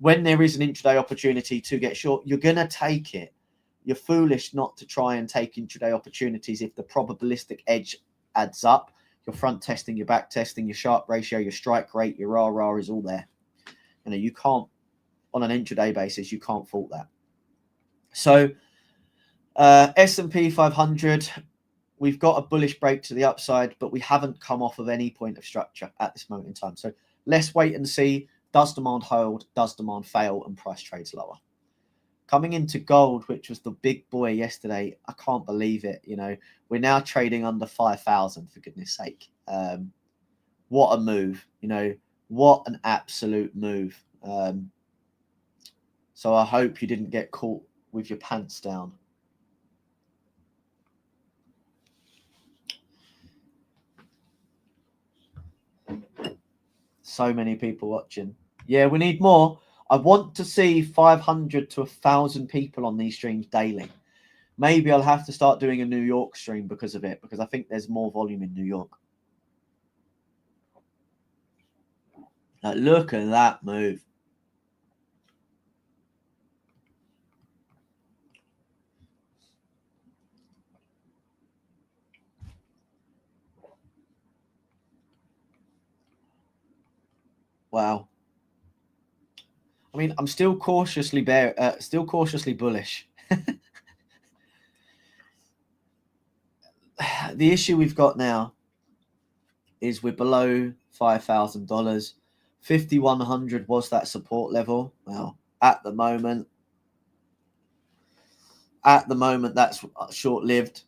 when there is an intraday opportunity to get short, you're going to take it. You're foolish not to try and take intraday opportunities if the probabilistic edge adds up. Your front testing, your back testing, your sharp ratio, your strike rate, your RR is all there. You know, you can't, on an intraday basis, you can't fault that. So S&P 500, we've got a bullish break to the upside, but we haven't come off of any point of structure at this moment in time. So let's wait and see. Does demand hold? Does demand fail? And price trades lower. Coming into gold, which was the big boy yesterday, I can't believe it. You know, we're now trading under 5,000, for goodness sake. What a move. You know, what an absolute move. So I hope you didn't get caught with your pants down. So many people watching. Yeah, we need more. I want to see 500 to 1,000 people on these streams daily. Maybe I'll have to start doing a New York stream because of it, because I think there's more volume in New York. Like, look at that move. Wow. I mean, I'm still cautiously bullish. The issue we've got now is we're below $5,000. 5,100 was that support level. Well, at the moment, that's short-lived.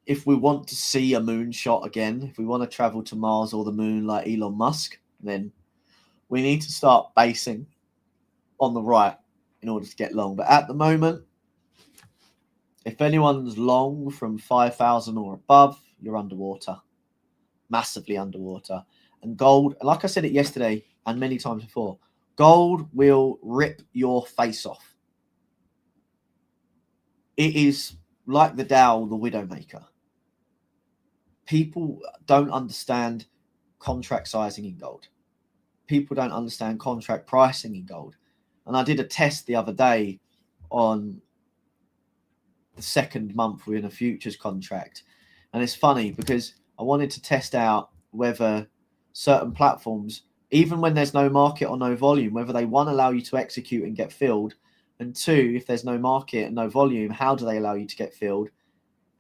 If we want to see a moonshot again, if we want to travel to Mars or the moon like Elon Musk, then we need to start basing on the right in order to get long. But at the moment, if anyone's long from 5,000 or above, you're underwater, massively underwater. And gold, like I said it yesterday and many times before, gold will rip your face off. It is like the Dow, the Widowmaker. People don't understand contract sizing in gold. People don't understand contract pricing in gold. And I did a test the other day on the second month within a futures contract. And it's funny because I wanted to test out whether certain platforms, even when there's no market or no volume, whether they, one, allow you to execute and get filled, and two, if there's no market and no volume, how do they allow you to get filled?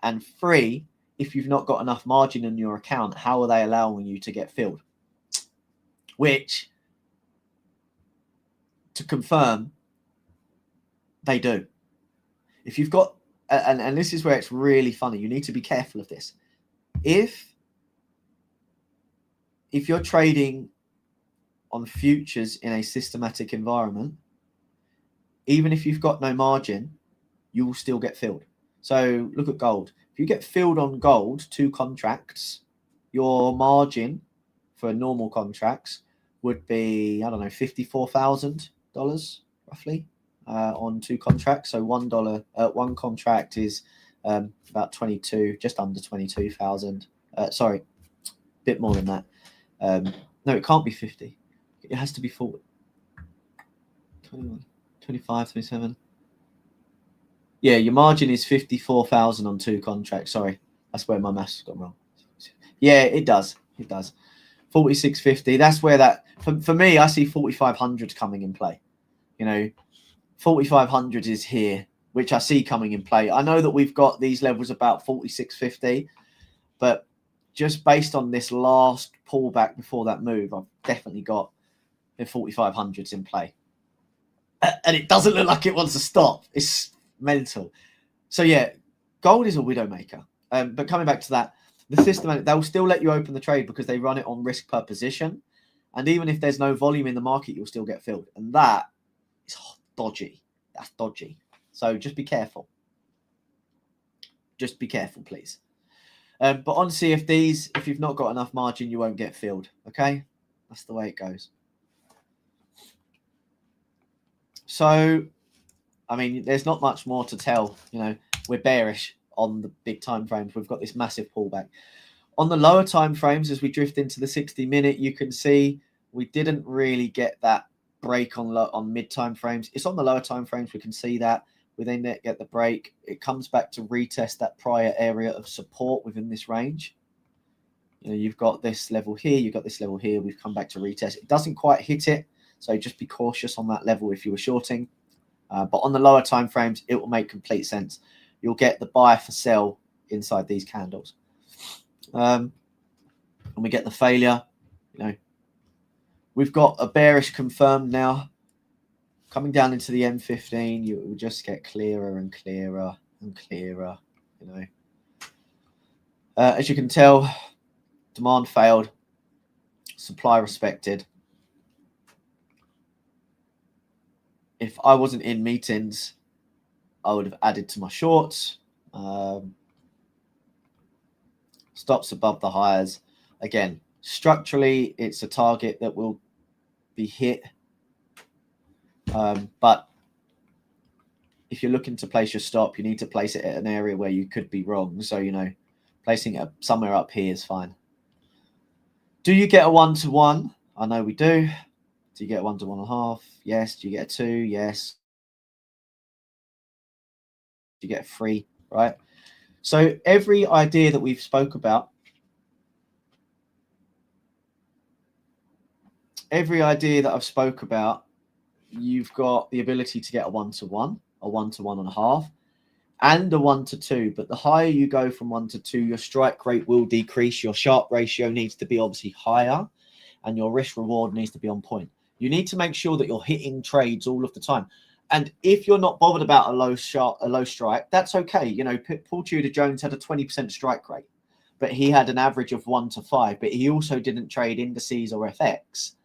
And three, if you've not got enough margin in your account, how are they allowing you to get filled? Which, to confirm, they do. If you've got, and this is where it's really funny, you need to be careful of this. If you're trading on futures in a systematic environment, even if you've got no margin, you will still get filled. So look at gold. If you get filled on gold, 2 contracts, your margin for normal contracts would be, I don't know, $54,000 roughly on 2 contracts. So $1, one contract is about 22, just under 22,000. Sorry, a bit more than that. No, it can't be 50. It has to be 40. 21, 25, 27. Yeah, your margin is 54,000 on 2 contracts. Sorry, that's where my maths got wrong. Yeah, it does. It does. 46.50. That's where that, for me, I see 4,500 coming in play. You know, 4,500 is here, which I see coming in play. I know that we've got these levels about 46.50, but just based on this last pullback before that move, I've definitely got the 4,500s in play. And it doesn't look like it wants to stop. It's mental. So yeah, gold is a widowmaker. But coming back to that, the systematic, they'll still let you open the trade because they run it on risk per position. And even if there's no volume in the market, you'll still get filled. And that is dodgy. That's dodgy. So just be careful. Just be careful, please. But on CFDs, if you've not got enough margin, you won't get filled. Okay? That's the way it goes. So, I mean, there's not much more to tell. You know, we're bearish on the big time frames. We've got this massive pullback. On the lower time frames, as we drift into the 60-minute, you can see we didn't really get that break on mid time frames. It's on the lower time frames. We can see that. We then get the break. It comes back to retest that prior area of support within this range. You know, you've got this level here. You've got this level here. We've come back to retest. It doesn't quite hit it. So just be cautious on that level if you were shorting. But on the lower time frames, it will make complete sense. You'll get the buy for sell inside these candles. And we get the failure. You know, we've got a bearish confirmed now. Coming down into the M15, you will just get clearer and clearer and clearer. You know, as you can tell, demand failed, supply respected. If I wasn't in meetings, I would have added to my shorts. Stops above the highs. Again, structurally, it's a target that will be hit. But if you're looking to place your stop, you need to place it at an area where you could be wrong. So, you know, placing it somewhere up here is fine. Do you get a 1-to-1? I know we do. Do you get a 1 to 1.5? Yes. Do you get a 2? Yes. Do you get a 3? Right. So every idea that we've spoke about, every idea that I've spoke about, you've got the ability to get a 1-to-1, a 1 to 1.5, and a 1 to 2. But the higher you go from 1 to 2, your strike rate will decrease. Your Sharpe ratio needs to be obviously higher, and your risk reward needs to be on point. You need to make sure that you're hitting trades all of the time. And if you're not bothered about a low strike, that's okay. You know, Paul Tudor Jones had a 20% strike rate, but he had an average of 1 to 5. But he also didn't trade indices or FX.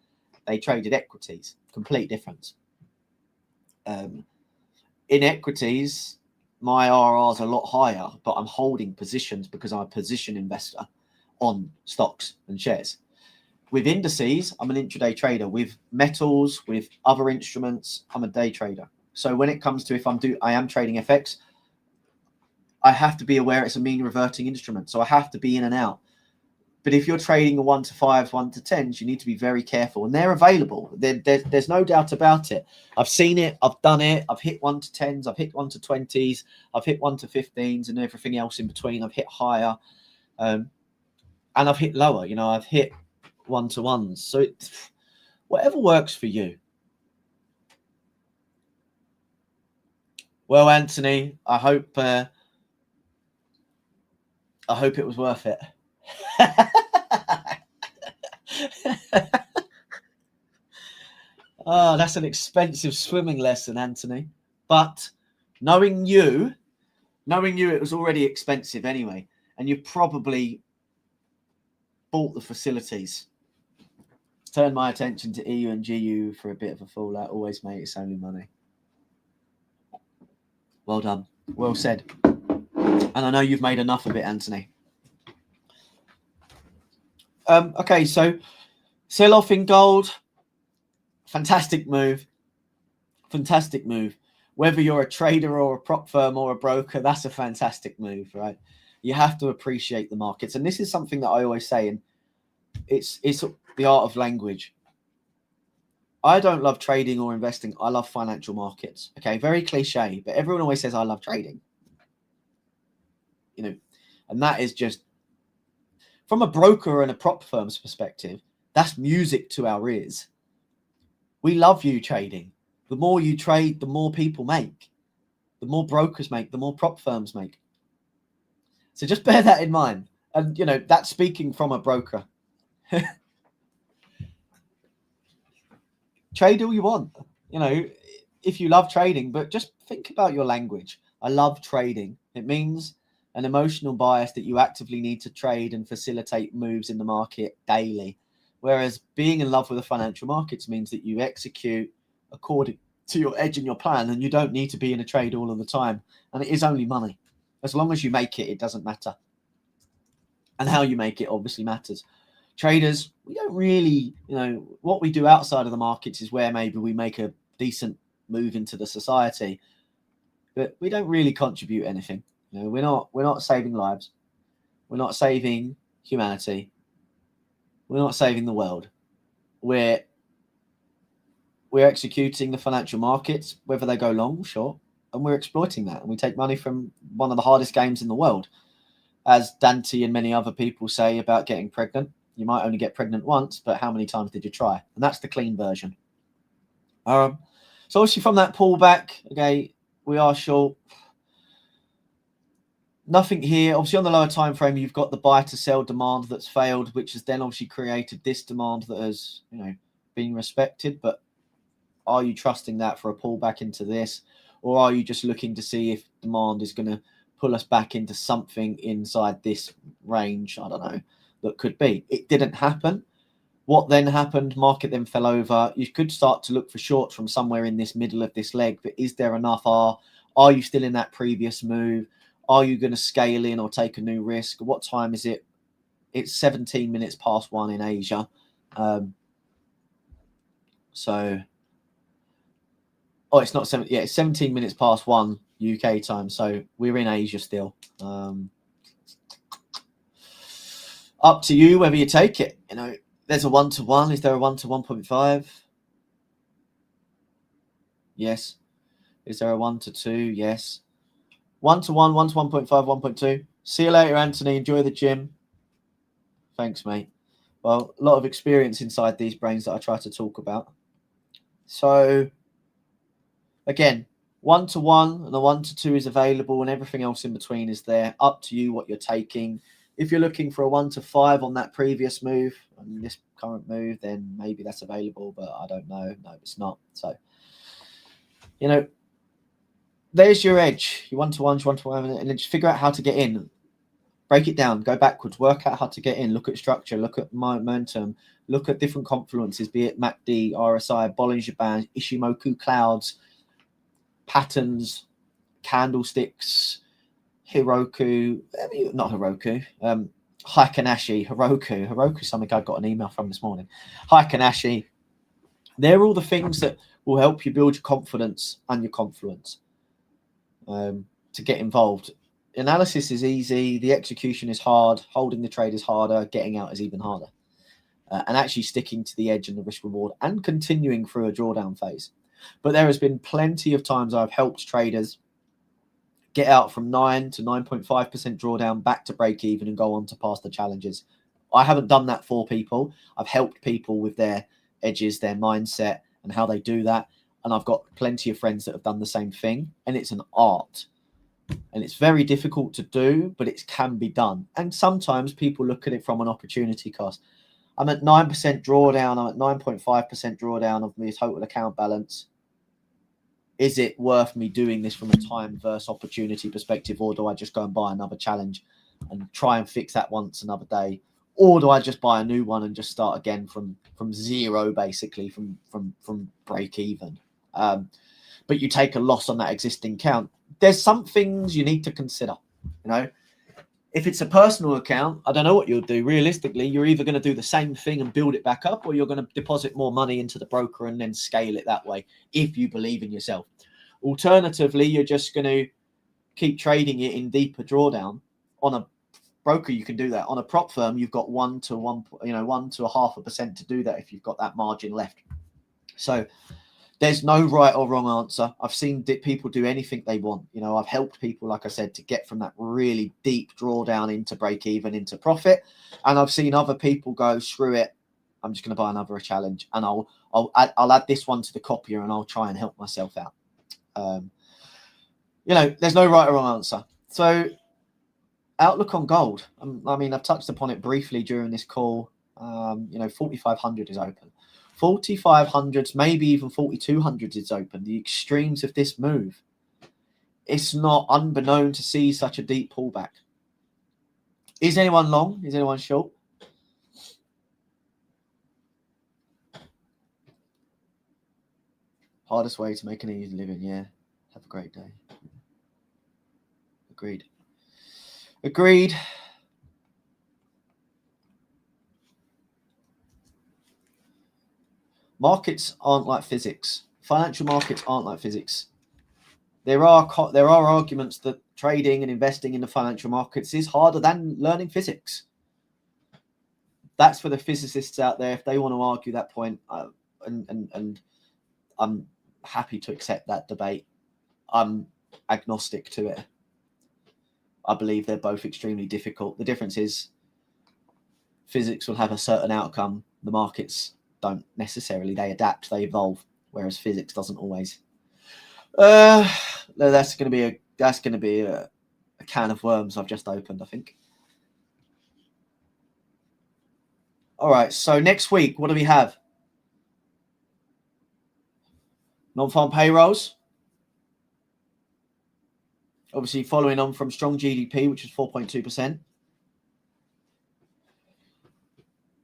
They traded equities. Complete difference. In equities, my RR is a lot higher, but I'm holding positions because I'm a position investor on stocks and shares. With indices, I'm an intraday trader. With metals, with other instruments, I'm a day trader. So when it comes to if I am trading FX, I have to be aware it's a mean reverting instrument. So I have to be in and out. But if you're trading a 1 to 5s, 1 to 10s, you need to be very careful. And they're available. There's no doubt about it. I've seen it. I've done it. I've hit 1 to 10s. I've hit 1 to 20s. I've hit 1 to 15s and everything else in between. I've hit higher. And I've hit lower. You know, I've hit 1 to 1s. So whatever works for you. Well, Anthony, I hope it was worth it. Oh, that's an expensive swimming lesson, Anthony. But knowing you, it was already expensive anyway. And you've probably bought the facilities. Turn my attention to EU and GU for a bit of a fallout. Always, mate, it's only money. Well done. Well said. And I know you've made enough of it, Anthony. Okay, so sell off in gold. Fantastic move. Fantastic move. Whether you're a trader or a prop firm or a broker, that's a fantastic move, right? You have to appreciate the markets. And this is something that I always say, and it's the art of language. I don't love trading or investing. I love financial markets. Okay, very cliche, but everyone always says I love trading. You know, and that is just, from a broker and a prop firm's perspective, that's music to our ears. We love you trading. The more you trade, the more people make. The more brokers make, the more prop firms make. So just bear that in mind. And, you know, that's speaking from a broker. Trade all you want, you know, if you love trading, but just think about your language. I love trading. It means an emotional bias that you actively need to trade and facilitate moves in the market daily. Whereas being in love with the financial markets means that you execute according to your edge and your plan, and you don't need to be in a trade all of the time. And it is only money. As long as you make it, it doesn't matter. And how you make it obviously matters. Traders, we don't really, you know, what we do outside of the markets is where maybe we make a decent move into the society, but we don't really contribute anything. You know, we're not saving lives. We're not saving humanity. We're not saving the world. We're executing the financial markets, whether they go long, short, and we're exploiting that. And we take money from one of the hardest games in the world. As Dante and many other people say about getting pregnant, you might only get pregnant once, but how many times did you try? And that's the clean version. So obviously from that pullback, okay, we are short. Nothing here. Obviously on the lower time frame, you've got the buy to sell demand that's failed, which has then obviously created this demand that has, you know, been respected. But are you trusting that for a pullback into this, or are you just looking to see if demand is going to pull us back into something inside this range? I don't know. That could be. It didn't happen. What then happened? Market then fell over. You could start to look for shorts from somewhere in this middle of this leg, but is there enough? Are you still in that previous move? Are you going to scale in or take a new risk? What time is it? It's 17 minutes past 1 in Asia. It's not 7. Yeah, it's 17 minutes past 1 UK time. So we're in Asia still. Up to you whether you take it. You know, there's a 1 to 1. Is there a 1 to 1.5? Yes. Is there a 1 to 2? Yes. 1 to 1, 1 to 1.5, 1.2. See you later, Anthony. Enjoy the gym. Thanks, mate. Well, a lot of experience inside these brains that I try to talk about. So, again, 1 to 1 and a 1 to 2 is available, and everything else in between is there. Up to you what you're taking. If you're looking for a 1 to 5 on that previous move, and this current move, then maybe that's available, but I don't know. No, it's not. So, you know, there's your edge. You 1 to 1, 1 to 1, and then just figure out how to get in. Break it down, go backwards, work out how to get in, look at structure, look at momentum, look at different confluences, be it MACD, RSI, Bollinger Band, Ishimoku clouds, patterns, candlesticks, Heroku, not Heroku, Heikinashi, Heroku, something I got an email from this morning. Heikinashi, they're all the things that will help you build your confidence and your confluence to get involved. analysis is easy. The execution is hard. Holding the trade is harder. Getting out is even harder. And actually sticking to the edge and the risk reward and continuing through a drawdown phase. But there has been plenty of times I've helped traders get out from 9 to 9.5% drawdown back to break even and go on to pass the challenges. I haven't done that for people. I've helped people with their edges, their mindset, and how they do that. And I've got plenty of friends that have done the same thing. And it's an art. And it's very difficult to do, but it can be done. And sometimes people look at it from an opportunity cost. I'm at 9% drawdown. I'm at 9.5% drawdown of my total account balance. Is it worth me doing this from a time versus opportunity perspective, or do I just go and buy another challenge and try and fix that once another day? Or do I just buy a new one and just start again from zero, basically from break even? But you take a loss on that existing account. There's some things you need to consider. You know, if it's a personal account, I don't know what you'll do. Realistically, you're either going to do the same thing and build it back up, or you're going to deposit more money into the broker and then scale it that way if you believe in yourself. Alternatively, you're just going to keep trading it in deeper drawdown. On a broker, you can do that. On a prop firm, you've got 1 to 0.5% to do that if you've got that margin left. So there's no right or wrong answer. I've seen people do anything they want. You know, I've helped people, like I said, to get from that really deep drawdown into break even, into profit. And I've seen other people go, screw it, I'm just going to buy another challenge, and I'll add this one to the copier, and I'll try and help myself out. You know, there's no right or wrong answer. So outlook on gold. I mean, I've touched upon it briefly during this call. You know, 4,500 is open. 4,500s, maybe even 4,200s is open. The extremes of this move. It's not unbeknown to see such a deep pullback. Is anyone long? Is anyone short? Hardest way to make an easy living, yeah. Have a great day. Agreed. Agreed. Markets aren't like physics. Financial markets aren't like physics. There are arguments that trading and investing in the financial markets is harder than learning physics. That's for the physicists out there. If they want to argue that point, and I'm happy to accept that debate. I'm agnostic to it. I believe they're both extremely difficult. The difference is physics will have a certain outcome. The markets don't necessarily. They adapt, they evolve, whereas physics doesn't always. That's going to be a can of worms I've just opened, I think. All right, so next week, what do we have? Non-farm payrolls. Obviously, following on from strong GDP, which is 4.2%.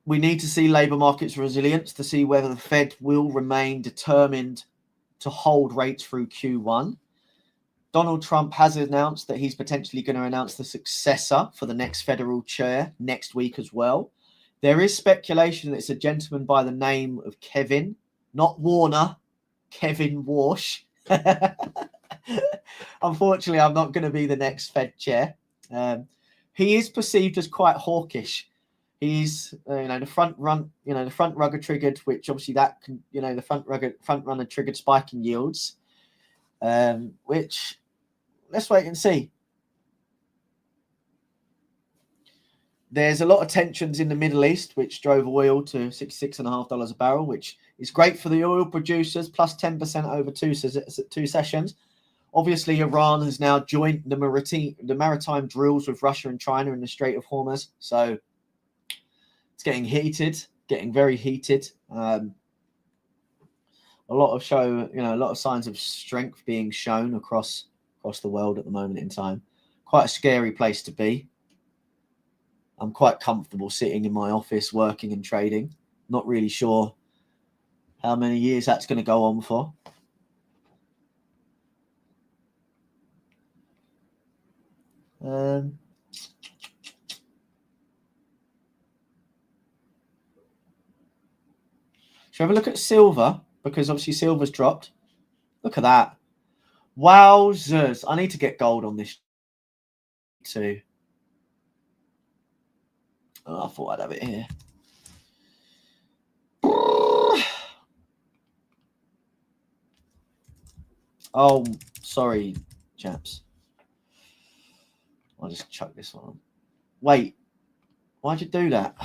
We need to see labour markets resilience to see whether the Fed will remain determined to hold rates through Q1. Donald Trump has announced that he's potentially going to announce the successor for the next federal chair next week as well. There is speculation that it's a gentleman by the name of Kevin, not Warner, Kevin Warsh. Unfortunately, I'm not going to be the next Fed chair. He is perceived as quite hawkish. He's, the front runner triggered, which obviously that can, the front runner triggered spiking yields, which let's wait and see. There's a lot of tensions in the Middle East, which drove oil to $66.50 a barrel, which is great for the oil producers, plus 10% over two sessions. Obviously, Iran has now joined the maritime drills with Russia and China in the Strait of Hormuz. So it's getting heated, getting very heated. A lot of signs of strength being shown across the world at the moment in time. Quite a scary place to be. I'm quite comfortable sitting in my office, working and trading. Not really sure how many years that's going to go on for. Should we have a look at silver? Because obviously silver's dropped. Look at that. Wowzers. I need to get gold on this to. Oh, I thought I'd have it here. Oh, sorry, chaps. I'll just chuck this one on. Wait, why'd you do that?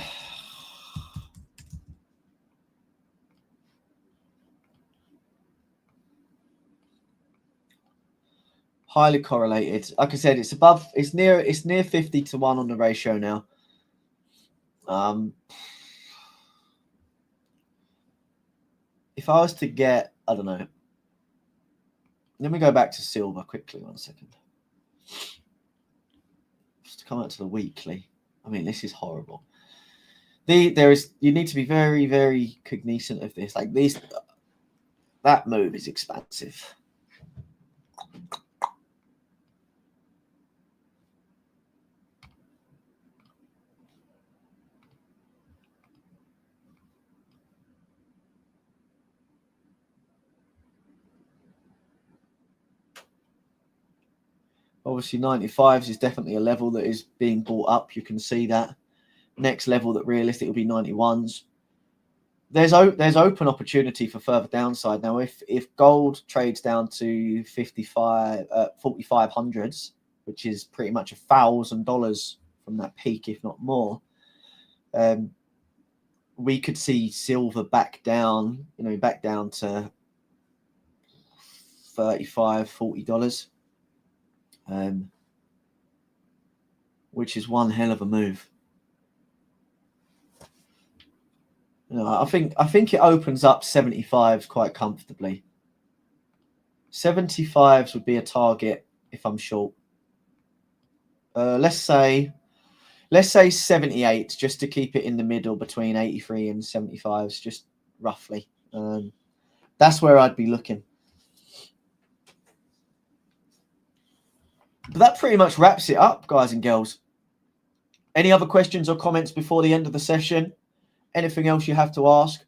Highly correlated. Like I said, it's near 50 to 1 on the ratio now. If I was to get, I don't know. Let me go back to silver quickly, 1 second. Just to come out to the weekly. I mean, this is horrible. You need to be very, very cognizant of this. Like that move is expansive. Obviously, 95s is definitely a level that is being bought up. You can see that. Next level that realistic will be 91s. There's open opportunity for further downside. Now, if gold trades down to 4,500s, which is pretty much $1,000 from that peak, if not more, we could see silver back down, back down to $35, $40. Which is one hell of a move. I think it opens up 75s quite comfortably. 75s would be a target if I'm short. Let's say 78, just to keep it in the middle between 83 and 75s, just roughly. That's where I'd be looking. But that pretty much wraps it up, guys and girls. Any other questions or comments before the end of the session? Anything else you have to ask?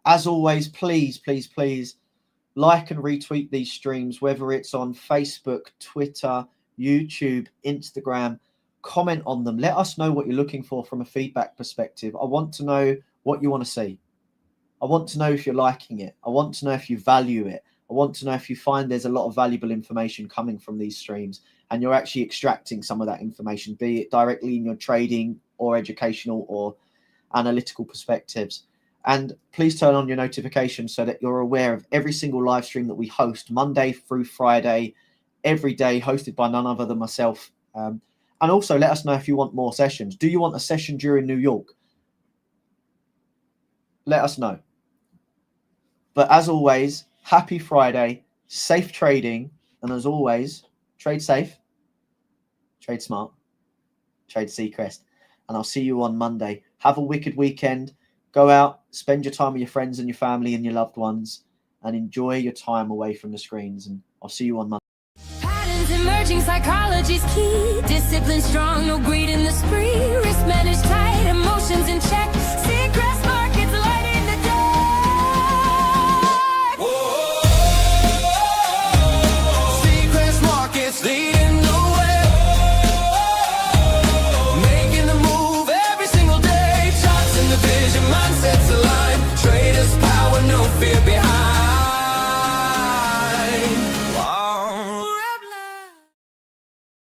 As always, please, please, please like and retweet these streams, whether it's on Facebook, Twitter, YouTube, Instagram. Comment on them. Let us know what you're looking for from a feedback perspective. I want to know what you want to see. I want to know if you're liking it. I want to know if you value it. I want to know if you find there's a lot of valuable information coming from these streams and you're actually extracting some of that information, be it directly in your trading or educational or analytical perspectives. And please turn on your notifications so that you're aware of every single live stream that we host Monday through Friday, every day, hosted by none other than myself. And also let us know if you want more sessions. Do you want a session during New York? Let us know. But as always, happy Friday, safe trading, and as always, trade safe, trade smart, trade Seacrest, and I'll see you on Monday. Have a wicked weekend. Go out, spend your time with your friends and your family and your loved ones, and enjoy your time away from the screens, and I'll see you on Monday. Patterns emerging, psychology's key. Discipline strong, no greed in the spree.